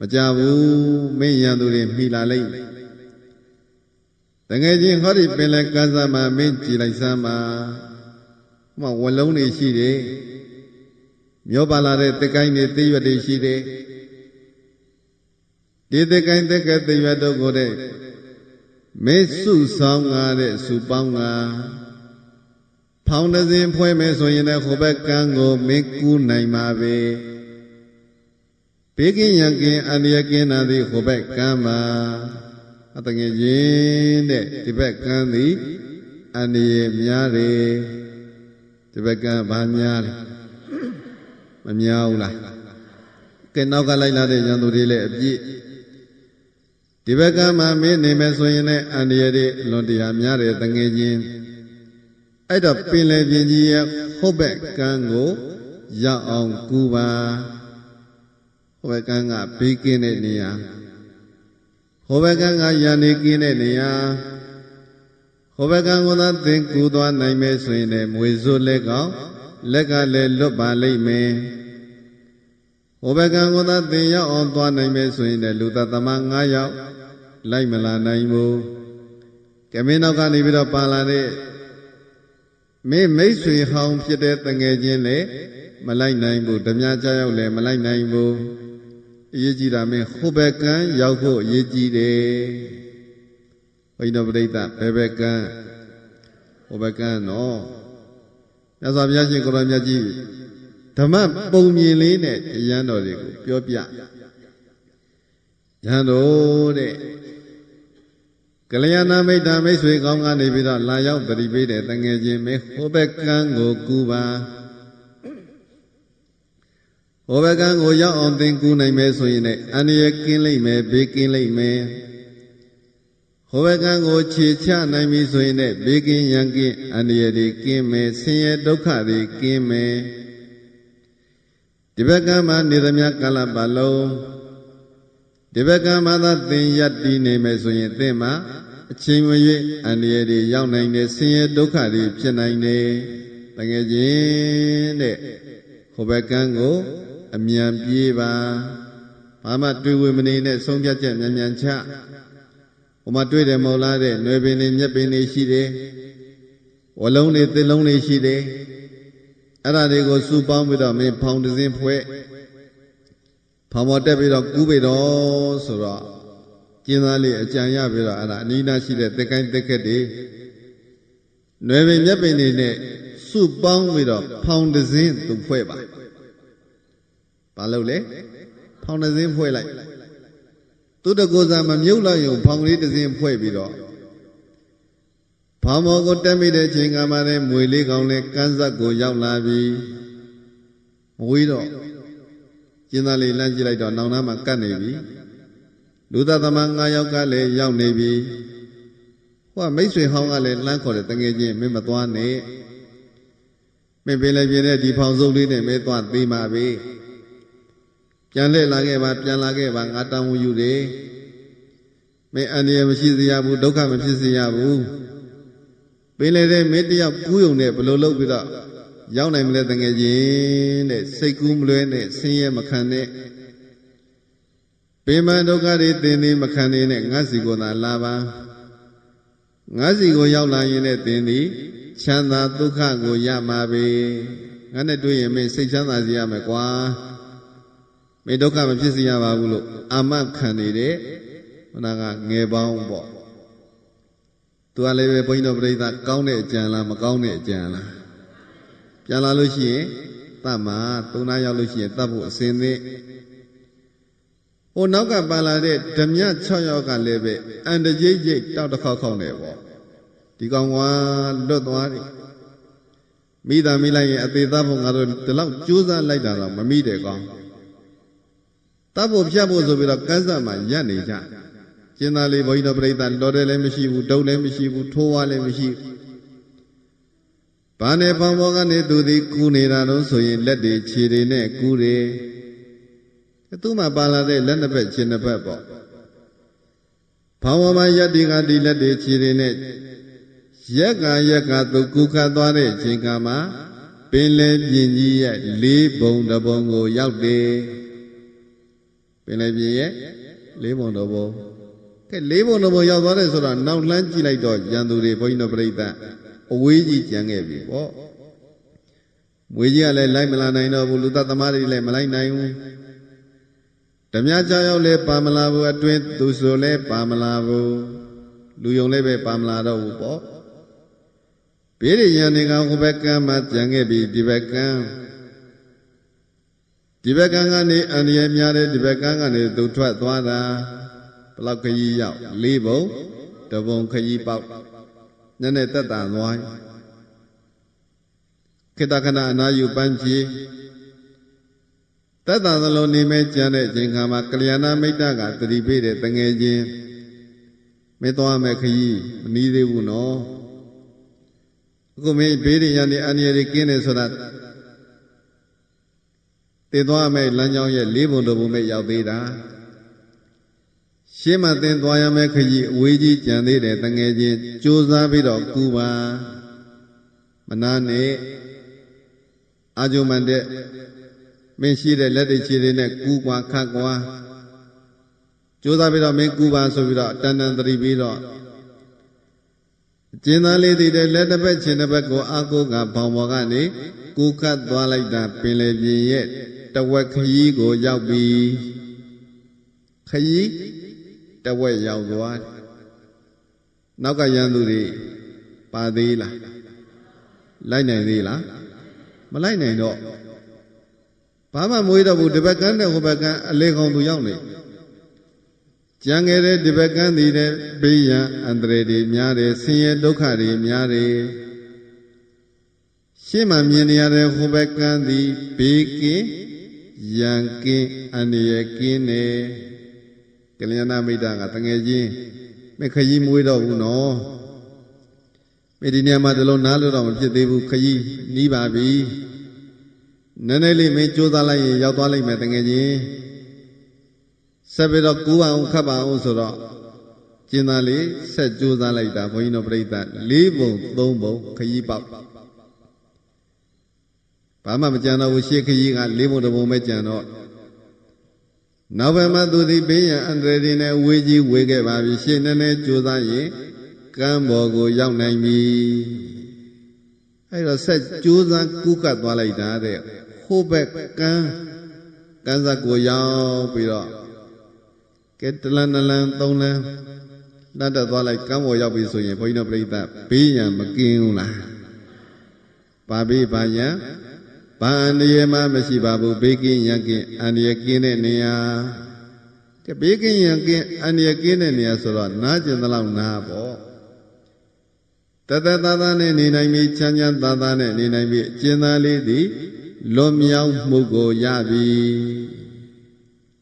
မကြဘူးမင်းရန်သူတွေမှီလာလိမ့်တကယ်ချင်းဟောဒီပင်လယ်ကမ်းစပ်မှာမင်းကြည်လိုက်စမ်းမှာဟိုမှာဝလုံးတွေရှိတယ်မျောပါလာတဲ့တစ်ကိုင်းတွေသိရွက်တွေရှိတယ်ဒီတစ်ကိုင်းတစ်ကဲသိရွက်တို့ကိုတဲ့မေစုဆောင်ငါတဲ့စုပေါင်းငါဖောင်းတစ်စင်းဖွဲမယ်ဆိုရင်လည်းဟိုဘက်ကန်းကိုမင်းကူးနိုင်မှာပဲဘေးကင်းရန်ကင်းအန္တရာယ်ကင်းတာသည်ဟိုဘက်ကန်းမှာအတငယ်ချင်းတဲ့ဒီဘက်ကန်းသည်အန္တရာယ်များတယ်ဒီဘက်ကန်းဘာများလဲမများဘူးလားကဲနောက်ကလိုက်လာတဲ့ရန်သူတွေလည်းအပြည့်ဒီဘက်ကမှမင်းနေမယ်ဆိုရင်လည်းအန္တရာယ်တွေလွန်တရားများတယ်တငယ်ချင်းအဲ့တော့ပင်လယ်ပြင်ကြီးရဲ့ဟိုဘက်ကန်းကိုရောက်အောင်ကူပါဟိုဘက်ကန်းကဘေးကင်းတဲ့နေရာဟိုဘက်ကန်းကရန်နေကင်းတဲ့နေရာဟ ဟိုဘကံကိုသာသင်ကူသွားနိုင်မယ်ဆိုရင်လည်းမွေစိုးလက်ကောင်းလက်ကလည်းလွတ်ပါလိမ့်မယ်ဟိုဘကံကိုသာသင်ရောက်အောင်သွားနိုင်မယ်ဆိုရင်လည်းလူသားသမား9ယောက်လိုက်မလာနိုင်ဘူးကမင်းနောက်ကနေပြီးတော့ပါလာတဲ့မိတ်ဆွေဟောင်းဖြစ်တဲ့တငယ်ချင်းလည်းမလိုက်နိုင်ဘူးဓမြကြောက်ရောက်လည်းမလိုက်နိုင်ဘူးအရေးကြီးတာမင်းဟိုဘကံရောက်ဖို့အရေးကြီးတယ်ဘိနပရိသတ်ဘယ်ဘကံဟိုဘကံနော်မြတ်စွာဘုရားရှင်ကိုရောမြတ်ကြီးဓမ္မပုံမြင်လေးနဲ့ရဟန်းတော်တွေကိုပြောပြရဟန်းတော်တဲ့ကလျာဏမိတ်တာမိတ်ဆွေကောင်းကနေပြီးတော့လာရောက်တတိပေးတဲ့တငယ်ချင်းမင်းဟိုဘကံကိုကူပါဟိုဘကံကိုရောက်အောင်သင်ကူနိုင်မယ်ဆိုရင်လည်းအန္တရာယ်ကင်းလိမ့်မယ်ဘေးကင်းလိမ့်မယ်ဟိုဘကံကိုခြေချနိုင်ပြီဆိုရင်လည်းဘေးကင်းရန်ကင်းအန္တရာယ်တွေကင်းမယ်ဆင်းရဲဒုက္ခတွေကင်းမယ်ဒီဘကံမှာနေသမျှကာလပတ်လုံးဒီဘကံမှာသာသင်ရပ်တည်နေမယ်ဆိုရင်သင်မှာအချိန်မရွေးအန္တရာယ်တွေရောက်နိုင်တယ်ဆင်းရဲဒုက္ခတွေဖြစ်နိုင်တယ်တကယ်ချင်းတဲ့ဟိုဘကံကိုအမြန်ပြေးပါဘာမှတွေ့ဝေမနေနဲ့ဆုံးဖြတ်ချက်မြန်ချဟိုမှာတွေ့တယ်မဟုတ်လားတဲ့နွယ်ပင်တွေမျက်ပင်တွေရှိတယ်ဝလုံးတွေသစ်လုံးတွေရှိတယ်အဲ့ဒါတွေကိုစုပေါင်းပြီးတော့မင်းဖောင်တစင်းဖွဲ့ဖောင်ပေါ်တက်ပြီးတော့ကူးပြီးတော့ဆိုတော့ကျင်းသားလေးအကြံရပြီးတော့အဲ့ဒါအနီးနားရှိတဲ့သစ်ကိုင်းသစ်ခက်တွေနွယ်ပင်မျက်ပင်တွေနဲ့စုပေါင်းပြီးတော့ဖောင်တစင်းသူဖွဲ့ပါဘာလို့လဲဖောင်တစင်းဖွဲ့လိုက်သူတကူစားမမြုပ်လိုက်ရုံဖောင်လေးတစင်းဖွဲ့ပြီးတော့ဖောင်မောကိုတက်မိတဲ့ချိန်ကမှလည်းမွေလေးကောင်လည်းကန်းဆက်ကိုရောက်လာပြီမဝေးတော့ကျင်းသားလေးလမ်းကြည့်လိုက်တော့နောင်နာမှာကတ်နေပြီလူသားသမား9ယောက်ကလည်းရောက်နေပြီဟိုကမိတ်ဆွေဟောင်းကလည်းလမ်းခေါ်တယ်တငယ်ချင်းမင်းမသွားနဲ့မင်းပင်လည်းပြင်းတဲ့ဒီဖောင်စုပ်လေးနဲ့မင်းသွားသေးမှာပဲပြန်လှည့်လာခဲ့ပါပြန်လာခဲ့ပါငါတောင်းဝယူတယ်မင်းအန္တရာယ်မရှိစေရဘူးဒုက္ခမဖြစ်စေရဘူးပင်လေတဲ့မင်းတယောက်ကူးယုံနဲ့ဘလို့လုပ်ပြီးတော့ရောက်နိုင်မလဲတငယ်ချင်းတဲ့စိတ်ကူးမလွဲနဲ့ဆင်းရဲမခံနဲ့ပင်မဒုက္ခတွေသင်သည်မခံနေနဲ့ငါစီကိုသာလာပါငါစီကိုရောက်လာရင်လည်းသင်သည်ချမ်းသာဒုက္ခကိုရမှာပဲငါနဲ့တွေ့ရင်မင်းစိတ်ချမ်းသာစေရမယ်ကွာမင်းဒုက္ခမဖြစ်စေရပါဘူးလို့အာမခံနေတဲ့ခဏကငယ်ပေါင်းပေါ့သူကလည်းပဲဘုန်းကြီးတို့ပြိဿကောင်းတဲ့အကြံလားမကောင်းတဲ့အကြံလားပြန်လာလို့ရှိရင်တတ်မှာသုံးနာရောက်လို့ရှိရင်တတ်ဖို့အစဉ်သင့်ဟိုနောက်ကပါလာတဲ့ဓမြ6ယောက်ကလည်းပဲအန္တရိပ်ရိပ်တောက်တစ်ခေါက်ခေါက်နေပေါ့ဒီကောင်ကလွတ်သွားတယ်မိသားမိလိုက်ရင်အသေးသားဖို့ငါတို့ဒီလောက်ကြိုးစားလိုက်တာတော့မမိတယ်ကောင်တတ်ဖို့ဖြတ်ဖို့ဆိုပြီးတော့ကန်းစမှာရက်နေကြကျင်းသားလေးဘုန်းကြီးတို့ပြိဿတော်တယ်လည်းမရှိဘူးတုံးလည်းမရှိဘူးထိုးဝါလည်းမရှိဘူးဘာနဲ့ဖောင်ပေါ်ကနေသူသည်ကူနေတာတော့ဆိုရင်လက်တွေခြေတွေနဲ့ကူတယ်သူ့မှာပါလာတဲ့လက်နှစ်ဖက်ခြေနှစ်ဖက်ပေါ့ဖောင်ပေါ်မှာရက်ဒီကဒီလက်တွေခြေတွေနဲ့ရက်ကသူကူခတ်သွားတဲ့အချိန်ကမှပင်လယ်ပြင်ကြီးရဲ့4 ဘုံတစ်ဘုံကိုရောက်တယ်ပင်လယ်ပြင်ရဲ့4 ဘုံတစ်ဘုံကဲ4 ဘုံတစ်ဘုံရောက်သွားတယ်ဆိုတော့နောက်လှမ်းကြည့်လိုက်တော့ရန်သူတွေဘုန်းကြီးတို့ပြိဿအဝေးကြီးကြံခဲ့ပြီပေါ့မွေကြီးကလည်းလိုက်မလာနိုင်တော့ဘူးလူသားသမားတွေလည်းမလိုက်နိုင်ဘူးဓမြကြောက်ရောက်လည်းပါမလာဘူးအတွင်းသူဆိုလည်းပါမလာဘူးလူယုံလည်းပဲပါမလာတော့ဘူးပေါ့ဘေးရန်တွေကဟိုဘက်ကမ်းမှာကြံခဲ့ပြီဒီဘက်ကမ်းကနေအန္တရာယ်များတဲ့ဒီဘက်ကမ်းကနေသူထွက်သွားတာဘလောက်ခကြီးရောက်4 ဘုံတစ်ဘုံခကြီးပေါက်ညနေတက်တာသွားခေတ္တခဏအနာယူပန်းချီတက်တာသလိုနေမဲ့ကြံတဲ့အချိန်ခါမှာကလျာဏမိတ်တကသတိပေးတဲ့တငယ်ချင်းမသွားမဲ့ခကြီးမနီးသေးဘူးနော်အခုမင်းဘေးရန်နေအန္တရာယ်တွေကင်းနေဆိုတာတည်သွားမဲ့လမ်းကြောင်းရဲ့4 ဘုံတစ်ဘုံမဲ့ရောက်သေးတာ ရှင်းမသိသွားရမယ့်ခကြီးအဝေးကြီးကြံသေးတယ်တငယ်ချင်းကြိုးစားပြီးတော့ကူပါမနာနဲ့အာဂျုံမန်တဲ့မင်းရှိတဲ့လက်တွေခြေတွေနဲ့ကူကွာခတ်ကွာကြိုးစားပြီးတော့မင်းကူပါဆိုပြီးတော့တန်တန်သတိပြီးတော့ကျင်းသားလေးတွေလက်တစ်ဖက်ခြေတစ်ဖက်ကိုအာကိုကဘောင်ပေါ်ကနေကူခတ်သွားလိုက်တာပင်လေပြင်ရဲ့တဝက်ခကြီးကိုရောက်ပြီးခကြီးတဝက်ရောက်သွားနောက်ကရန်သူတွေပါသေးလားလိုက်နိုင်သေးလားမလိုက်နိုင်တော့ဘာမှမွေးတော့ဘူးဒီဘက်ကန်းနဲ့ဟိုဘက်ကန်းအလေကောင်သူရောက်နေကြံခဲ့တဲ့ဒီဘက်ကန်းတည်တဲ့ဘေးရန်အန္တရာယ်တွေများတယ်ဆင်းရဲဒုက္ခတွေများတယ်ရှေ့မှာမြင်နေရတဲ့ဟိုဘက်ကန်းသည်ဘေးကင်းရန်ကင်းအန္တရာယ်ကင်းတယ်ကလျာဏမိတ်တာကတငယ်ချင်းမခကြီးမွေးတော့ဘူးနော်မေဒီနေရာမှာတလုံးနားလို့တော့မဖြစ်သေးဘူးခကြီးနီးပါပြီနည်းနည်းလေးမင်းကြိုးစားလိုက်ရင်ရောက်သွားလိမ့်မယ်တငယ်ချင်းဆက်ပြီးတော့ကူအောင်ခတ်ပါအောင်ဆိုတော့ကျင်းသားလေးဆက်ကြိုးစားလိုက်တာဘုန်းကြီးတို့ပြိဿ၄ပုံ၃ပုံခကြီးပေါက်ဘာမှမကြံတော့ဘူးရှေ့ခကြီးက၄ပုံတစ်ပုံပဲကြံတော့နောက်ဘက်မှာသူဒီဘေးရန်အန္တရာယ်တွေနဲ့ဝေးကြီးဝေးခဲ့ပါပြီရှေ့နည်းနည်းကြိုးစားရင်ကမ်းပေါ်ကိုရောက်နိုင်ပြီအဲ့တော့ဆက်ကြိုးစားကူးကပ်သွားလိုက်တာတဲ့ဟိုဘက်ကမ်းစပ်ကိုရောက်ပြီးတော့ကဲတလန်နလန်သုံးလန်တတ်တက်သွားလိုက်ကမ်းပေါ်ရောက်ပြီဆိုရင်ဘုန်းကြီးတို့ပြိဿဘေးရန်မကင်းဘူးလားဘာဘေးဘာရန်ဘာအန္တရာယ်မှမရှိပါဘူးဘေးကင်းရန်ကင်းအန္တရာယ်ကင်းတဲ့နေရာကဲဘေးကင်းရန်ကင်းအန္တရာယ်ကင်းတဲ့နေရာဆိုတော့နားကျင်သလောက်နားပေါ့တသက်သားသားနဲ့နေနိုင်ပြီချမ်းချမ်းသာသာနဲ့နေနိုင်ပြီအကျဉ်းသားလေးသည်လွတ်မြောက်မှုကိုရပြီ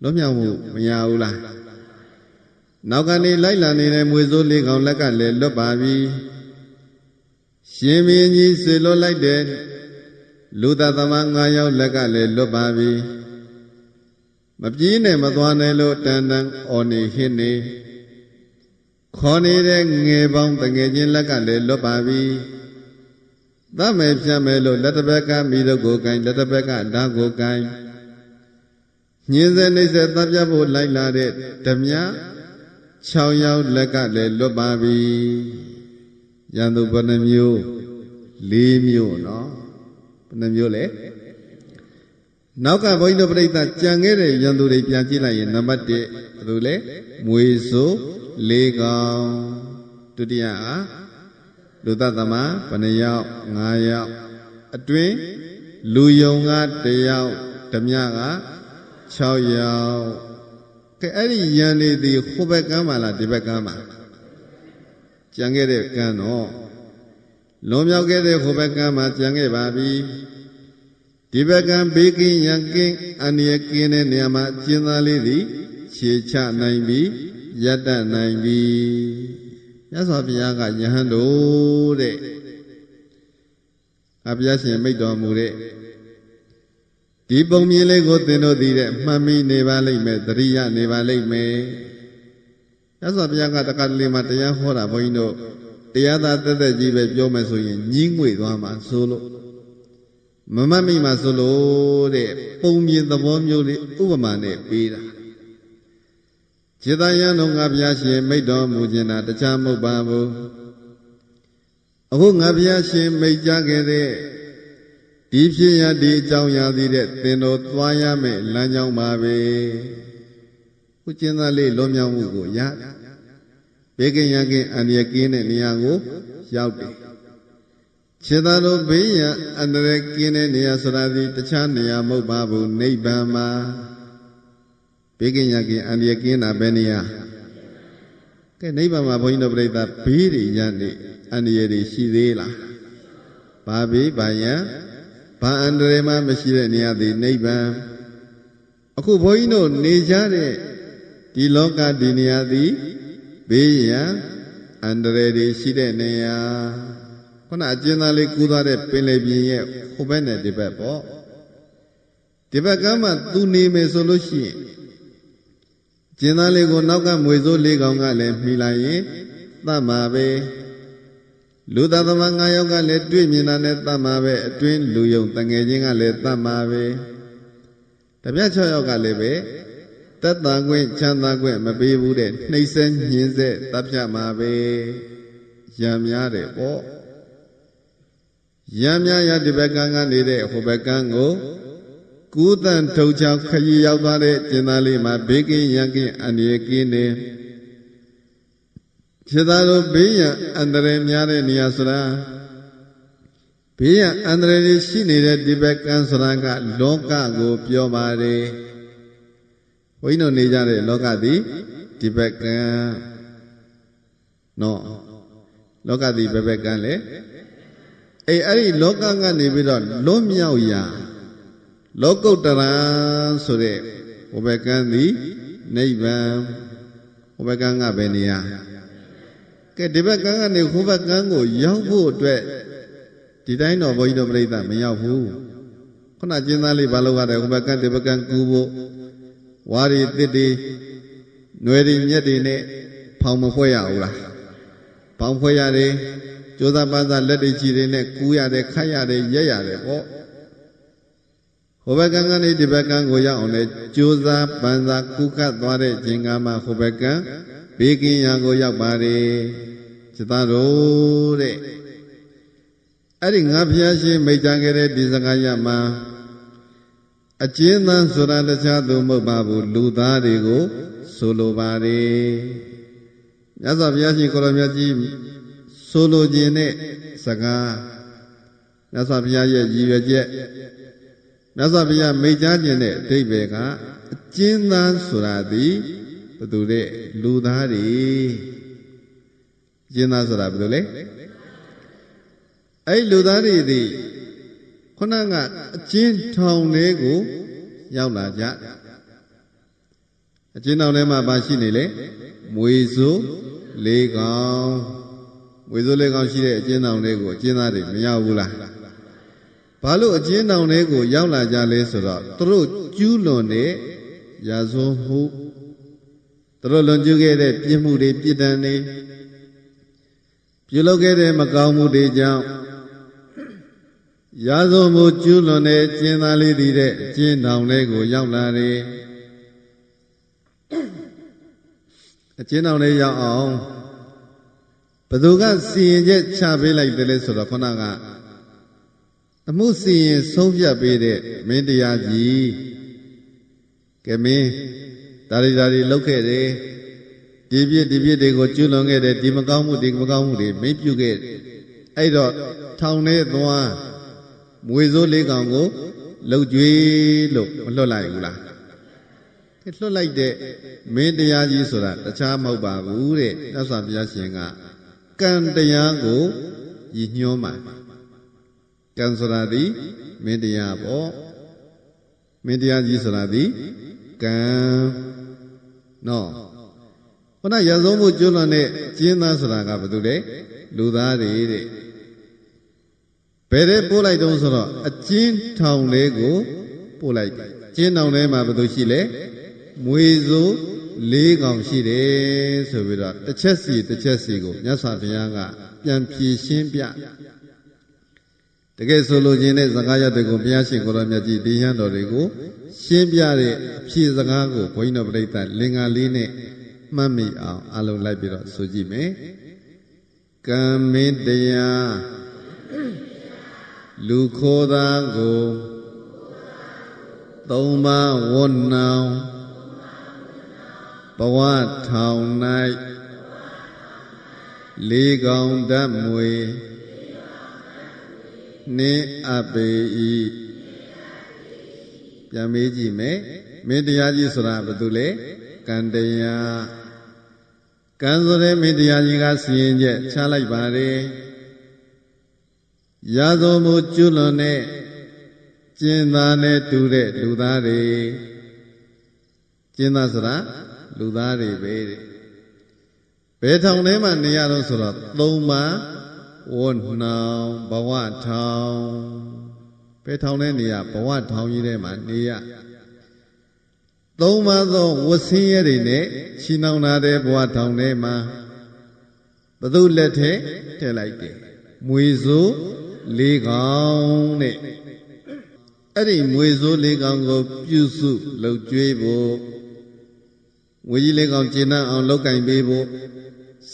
လွတ်မြောက်မှုမရဘူးလားနောက်ကနေလိုက်လာနေတဲ့မွေစိုးလေးကောင်လက်ကလည်းလွတ်ပါပြီရှင်မင်းကြီးဆွေလွတ်လိုက်တဲ့လူသားသမား9ယောက်လက်ကလည်းလွတ်ပါပြီမပြေးနဲ့မသွားနဲ့လို့တန်တန်အော်နေဟင်းနေခေါ်နေတဲ့ငယ်ပေါင်းတငယ်ချင်းလက်ကလည်းလွတ်ပါပြီသမယ်ဖြတ်မယ်လို့လက်တစ်ဘက်ကမိတို့ကိုကိုင်လက်တစ်ဘက်ကဓာတ်ကိုကိုင်ညင်းစဲနှိမ့်စဲတပ်ပြဖို့လိုက်လာတဲ့ဓမြ6ယောက်လက်ကလည်းလွတ်ပါပြီရန်သူဘယ်နှမျိုး4မျိုးနော်ဘယ်နှမျိုးလဲနောက်ကဘုန်းကြီးတို့ပြိဿကြံခဲ့တဲ့ရန်သူတွေပြန်ကြည့်လိုက်ရင်နံပါတ်1ဘယ်လိုလဲမွေဆို4ကောင်ဒုတိယကလူသတ္တမဘယ်နှယောက်5ယောက်အတွင်းလူယုံက1ယောက်ဓမြက6ယောက်ကဲအဲ့ဒီရန်နေသည်ဟိုဘက်ကမ်းပါလားဒီဘက်ကမ်းပါကြံခဲ့တဲ့ကမ်းတော့လွန်မြောက်ခဲ့တဲ့ဟိုဘက်ကမ်းမှာကြံခဲ့ပါပြီဒီဘက်ကမ်းဘေးကင်းရန်ကင်းအန္တရာယ်ကင်းတဲ့နေရာမှာကျင်းသားလေးသည်ခြေချနိုင်ပြီယတ္တနိုင်ပြီမြတ်စွာဘုရားကယဟန်တို့တဲ့အဘုရားရှင်မိတ်တော်မူတဲ့ဒီပုံမြင်လေးကိုသင်တို့သိတဲ့မှတ်မိနေပါလိမ့်မယ်သတိရနေပါလိမ့်မယ်မြတ်စွာဘုရားကတက္ကသလေးမှာတရားဟောတာဘုန်းကြီးတို့တရားသာတက်တက်ကြီးပဲပြောမယ်ဆိုရင်ညှင်းငွေသွားမှာဆိုလို့မမှတ်မိမှာဆိုလို့တဲ့ပုံမြင်သဘောမျိုးလေးဥပမာနဲ့ပေးတာခြေသားရန်တော်ငါဘုရားရှင်မိတ်တော်မူခြင်းတာတခြားမဟုတ်ပါဘူးအခုငါဘုရားရှင်မိတ်ကြခဲ့တဲ့ဒီဖြစ်ရဒီအကြောင်းရာသည်တဲ့သင်တို့သွားရမယ်လမ်းကြောင်းပါပဲခုကျင်းသားလေးလွန်မြောက်မှုကိုရဘေးကင်းရန်ကင်းအန္တရာယ်ကင်းတဲ့နေရာကိုရောက်တယ်ခြေသားတို့ဘေးရန်အန္တရာယ်ကင်းတဲ့နေရာဆိုတာဒီတခြားနေရာမဟုတ်ပါဘူးနိဗ္ဗာန်မှာဘေးကင်းရန်ကင်းအန္တရာယ်ကင်းတာပဲနေရာကဲနိဗ္ဗာန်မှာဘုန်းကြီးတို့ပြိဿဘေးတွေရန်နေအန္တရာယ်တွေရှိသေးလားဘာဘေးဘာရန်ဘာအန္တရာယ်မှမရှိတဲ့နေရာသည်နိဗ္ဗာန်အခုဘုန်းကြီးတို့နေကြတဲ့ဒီလောကဒီနေရာသည်ဘေးရန်အန္တရာယ်တွေရှိတဲ့နေရာခုနအကျဉ်းသားလေးကူးသွားတဲ့ပင်လယ်ပြင်ရဲ့ဟိုဘက်နဲ့ဒီဘက်ပေါ့ဒီဘက်ကမှသူနေမယ်ဆိုလို့ရှိရင် ကျင်သားလေးကိုနောက်ကမွေစိုးလေးကောင်ကလည်းမှီလိုက်ရင်သတ်မှာပဲလူသားသမား9ယောက်ကလည်းတွေ့မြင်တာနဲ့သတ်မှာပဲအတွင်းလူယုံတငယ်ချင်းကလည်းသတ်မှာပဲတပြက်6ယောက်ကလည်းပဲသက်သာခွင့်ချမ်းသာခွင့်မပေးဘူးတဲ့နှိမ့်ဆက်ညှင်းဆက်တပ်ဖြတ်မှာပဲရံများတယ်ပေါ့ရံများရဒီဘက်ကန်းကနေတဲ့ဟိုဘက်ကန်းကိုကူးတန်ထုတ်ချောင်းခရီးရောက်သွားတဲ့ကျင်သားလေးမှာဘေးကင်းရန်ကင်းအန္တရာယ်ကင်းနေခြေသားတို့ဘေးရန်အန္တရာယ်များတဲ့နေရာဆိုတာဘေးရန်အန္တရာယ်ရှိနေတဲ့ဒီဘက်ကန်းဆိုတာကလောကကိုပြောပါတယ်ဘုန်းကြီးတို့နေကြတဲ့လောကသည်ဒီဘက်ကန်းနော်လောကသည်ဘယ်ဘက်ကန်းလဲအဲ့ဒီလောကကနေပြီးတော့လွတ်မြောက်ရာလောကုတ္တရာဆိုတဲ့ဟိုဘက်ကန်းသည်နိဗ္ဗာန်ဟိုဘက်ကန်းကဘယ်နေရာကဲဒီဘက်ကန်းကနေဟိုဘက်ကန်းကိုရောက်ဖို့အတွက်ဒီတိုင်းတော့ဘုန်းကြီးတို့ပြိဿမရောက်ဘူးခုနကျင်းသားလေးဘာလို့ရတယ်ဟိုဘက်ကန်းဒီဘက်ကန်းကူဖို့ဝါရီတစ်တီຫນွယ်ရီမြက်တွေနဲ့ဖောင်မဖွဲ့ရဘူးလားဖောင်ဖွဲ့ရတယ်ကြိုးစားပန်းစားလက်တွေချီတွေနဲ့ကူးရတယ်ခတ်ရတယ်ရက်ရတယ်ပေါ့ဟိုဘက်ကန်းကနေဒီဘက်ကန်းကိုရောက်အောင်လဲကြိုးစားပန်းစားကူးခတ်သွားတဲ့ခြင်းကမှဟိုဘက်ကန်းဘေးကင်းရာကိုရောက်ပါတယ်จิตသားတို့တဲ့အဲ့ဒီငါဖျားရှင်မိတ်ကြခဲ့တဲ့ဒီစကားရမှာအကျဉ်းသားဆိုတာတခြားသူမဟုတ်ပါဘူးလူသားတွေကိုဆိုလိုပါတယ်မြတ်စွာဘုရားရှင်ကိုရောမြတ်ကြီးဆိုလိုခြင်းနဲ့စကားမြတ်စွာဘုရားရဲ့ရည်ရွယ်ချက်မြတ်စွာဘုရားမိတ်ကြားခြင်းနဲ့အဓိပ္ပာယ်ကအကျဉ်းသားဆိုတာဒီဘယ်သူတဲ့လူသားတွေအကျဉ်းသားဆိုတာဘယ်လိုလဲအဲ့လူသားတွေဒီခုနကအကျဉ်းထောင်လေးကိုရောက်လာကြအကျဉ်းထောင်ထဲမှာဘာရှိနေလဲမွေစိုးလေးကောင်မွေစိုးလေးကောင်ရှိတဲ့အကျဉ်းထောင်လေးကိုအကျဉ်းသားတွေမရောက်ဘူးလားဘာလို့အကျဉ်းထောင်လေးကိုရောက်လာကြလဲဆိုတော့သူတို့ကျူးလွန်တဲ့ရာဇဝမှုသူတို့လွန်ကျူးခဲ့တဲ့ပြစ်မှုတွေပြစ်ဒဏ်တွေပြုလုပ်ခဲ့တဲ့မကောင်းမှုတွေကြောင့်ရာဇဝမှုကျူးလွန်တဲ့ကျင်းသားလေးတဲ့အကျဉ်းထောင်လေးကိုရောက်လာတယ်အကျဉ်းထောင်လေးရောက်အောင်ဘယ်သူကစီရင်ချက်ချပေးလိုက်တယ်လဲဆိုတော့ခုနကအမှုစီရင်ဆုံးဖြတ်ပေးတဲ့မင်းတရားကြီးကဲမင်းဒါတွေလုပ်ခဲ့တယ်ဒီပြစ်တွေကိုကျူးလွန်ခဲ့တယ်ဒီမကောင်းမှုတွေမင်းပြုခဲ့အဲ့တော့ထောင်ထဲသွားမွေစိုးလေးကောင်ကိုလှုပ်ကြွေးလို့မလွတ်လိုက်ဘူးလားလွတ်လိုက်တဲ့မင်းတရားကြီးဆိုတာတခြားမဟုတ်ပါဘူးတဲ့မြတ်စွာဘုရားရှင်ကကံတရားကိုရည်ညွှန်းမှာကံဆိုတာဒီမင်းတရားပေါ့မင်းတရားကြီးဆိုတာဒီကံနော်ခုနရာဇဝမှုကျွလွန်တဲ့ကျင်းသားဆိုတာကဘာလို့လဲလူသားတွေတဲ့ဘယ်တဲ့ပို့လိုက်တုံးဆိုတော့အကျဉ်းထောင်လေးကိုပို့လိုက်ကျဉ်းထောင်ထဲမှာဘာလို့ရှိလဲမွေစိုးလေးကောင်ရှိတယ်ဆိုပြီးတော့တစ်ချက်စီကိုမြတ်စွာဘုရားကပြန်ဖြေရှင်းပြတကယ်ဆိုလိုခြင်းနဲ့စကားရတဲ့ကိုဘုရားရှင်ကိုရောမြတ်ကြီးဒီဟန်တော်တွေကိုရှင်းပြတဲ့အဖြေစကားကိုဘုန်းကြီးတော်ပြိဿလင်္ကာလေးနဲ့မှတ်မိအောင်အလုံးလိုက်ပြီးတော့ဆိုကြည့်မယ်ကံမင်းတရားလူခိုးသားကိုသုံးပါးဝတ်နှောင်ဘဝထောင်၌လေးကောင်ဓာတ်မွေနှင်းအပေဤပြန်မေးကြည့်မယ်မင်းတရားကြီးဆိုတာဘာလို့လဲကံတရားကံဆိုတဲ့မင်းတရားကြီးကစီရင်ချက်ချလိုက်ပါတယ်ရာဇဝမှုကျွလွန်တဲ့ကျင်းသားနဲ့တူတဲ့လူသားတွေကျင်းသားဆိုတာလူသားတွေပဲတဲ့ဘယ်ထောင်ထဲမှာနေရတော့ဆိုတော့သုံးပါးဝတ်နှောင်ဘဝထောင်ဘယ်ထောင်ထဲနေရဘဝထောင်ကြီးထဲမှာနေရ သုံးပါးသောဝဆင်းရဲတွေနဲ့ချီနှောင်လာတဲ့ဘဝထောင်ထဲမှာဘသူလက်ထဲထည့်လိုက်တယ်မွေစိုးလေးကောင်တဲ့အဲ့ဒီမွေစိုးလေးကောင်ကိုပြုစုလှုပ်ကြွေးဖို့ဝေကြီးလေးကောင်ကျင့်နှံ့အောင်လောက်ကင်ပေးဖို့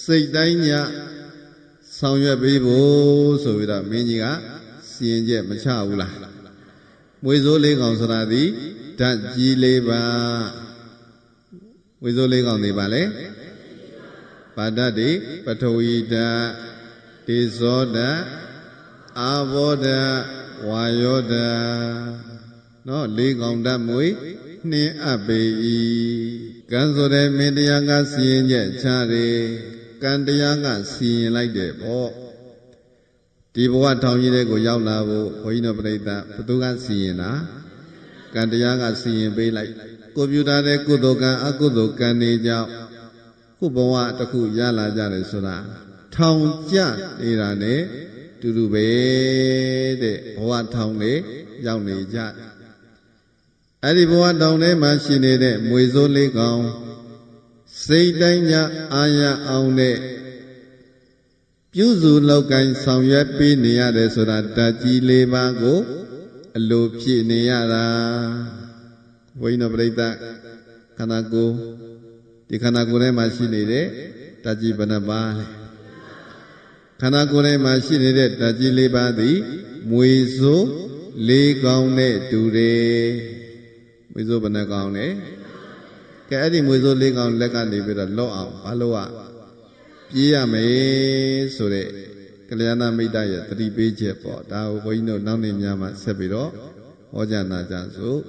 စိတ်တိုင်းညဆောင်ရွက်ပေးဖို့ဆိုပြီးတော့မင်းကြီးကစီရင်ချက်မချဘူးလားမွေစိုးလေးကောင်ဆိုတာဒီဓာတ်ကြီးလေးပါဝေစိုးလေးကောင်တွေပါလေပါဒတ်တွေပထဝီဓာတ်ဒေဇောဓာတ်အာဘောဓာတ်ဝါယောဓာတ်နော်လေးကောင်ဓာတ်မွေနှင်းအပ်ပေ၏ကံဆိုတဲ့မင်းတရားကစီရင်ချက်ချတယ်ကံတရားကစီရင်လိုက်တယ်ပေါ့ဒီဘဝထောင်ကြီးတဲ့ကိုရောက်လာဖို့ဘုန်းကြီးတို့ပြိဿဘသူကစီရင်တာကံတရားကစီရင်ပေးလိုက်ကွန်ပျူတာတဲ့ကုသိုလ်ကံအကုသိုလ်ကံတွေကြောင့်ခုဘဝတစ်ခုရလာကြတယ်ဆိုတာထောင်ကျနေတာ ਨੇ တူတူပဲတဲ့ဘဝထောင်တွေရောက်နေကြအဲ့ဒီဘဝတောင်ထဲမှာရှိနေတဲ့မွေစိုးလေးကောင်စိတ်တိုင်းညအာရအောင်နဲ့ပြုစုလောက်ကိုင်းဆောင်ရွက်ပေးနေရတယ်ဆိုတာဓာတ်ကြီးလေးပါးကိုအလိုဖြည့်နေရတာဘုန်းကြီးတို့ပြိဿခန္ဓာကိုယ်ဒီခန္ဓာကိုယ်ထဲမှာရှိနေတဲ့ဓာတ်ကြီးဘယ်နှပါးလဲခန္ဓာကိုယ်ထဲမှာရှိနေတဲ့ဓာတ်ကြီးလေးပါးသည်မွေစိုးလေးကောင်နဲ့တူတယ်မွေစိုးဘယ်နှကောင်လဲကဲအဲ့ဒီမွေစိုးလေးကောင်လက်ကနေပြီးတော့လော့အောင်ဘာလို့อ่ะပြေးရမယ်ဆိုတဲ့ကလျာဏမိတ်တရဲ့သတိပေးချက်ပေါ့ဒါကိုဘုန်းကြီးတို့နောက်နေ့ညမှာဆက်ပြီးတော့ဟောကြားနာကြစို့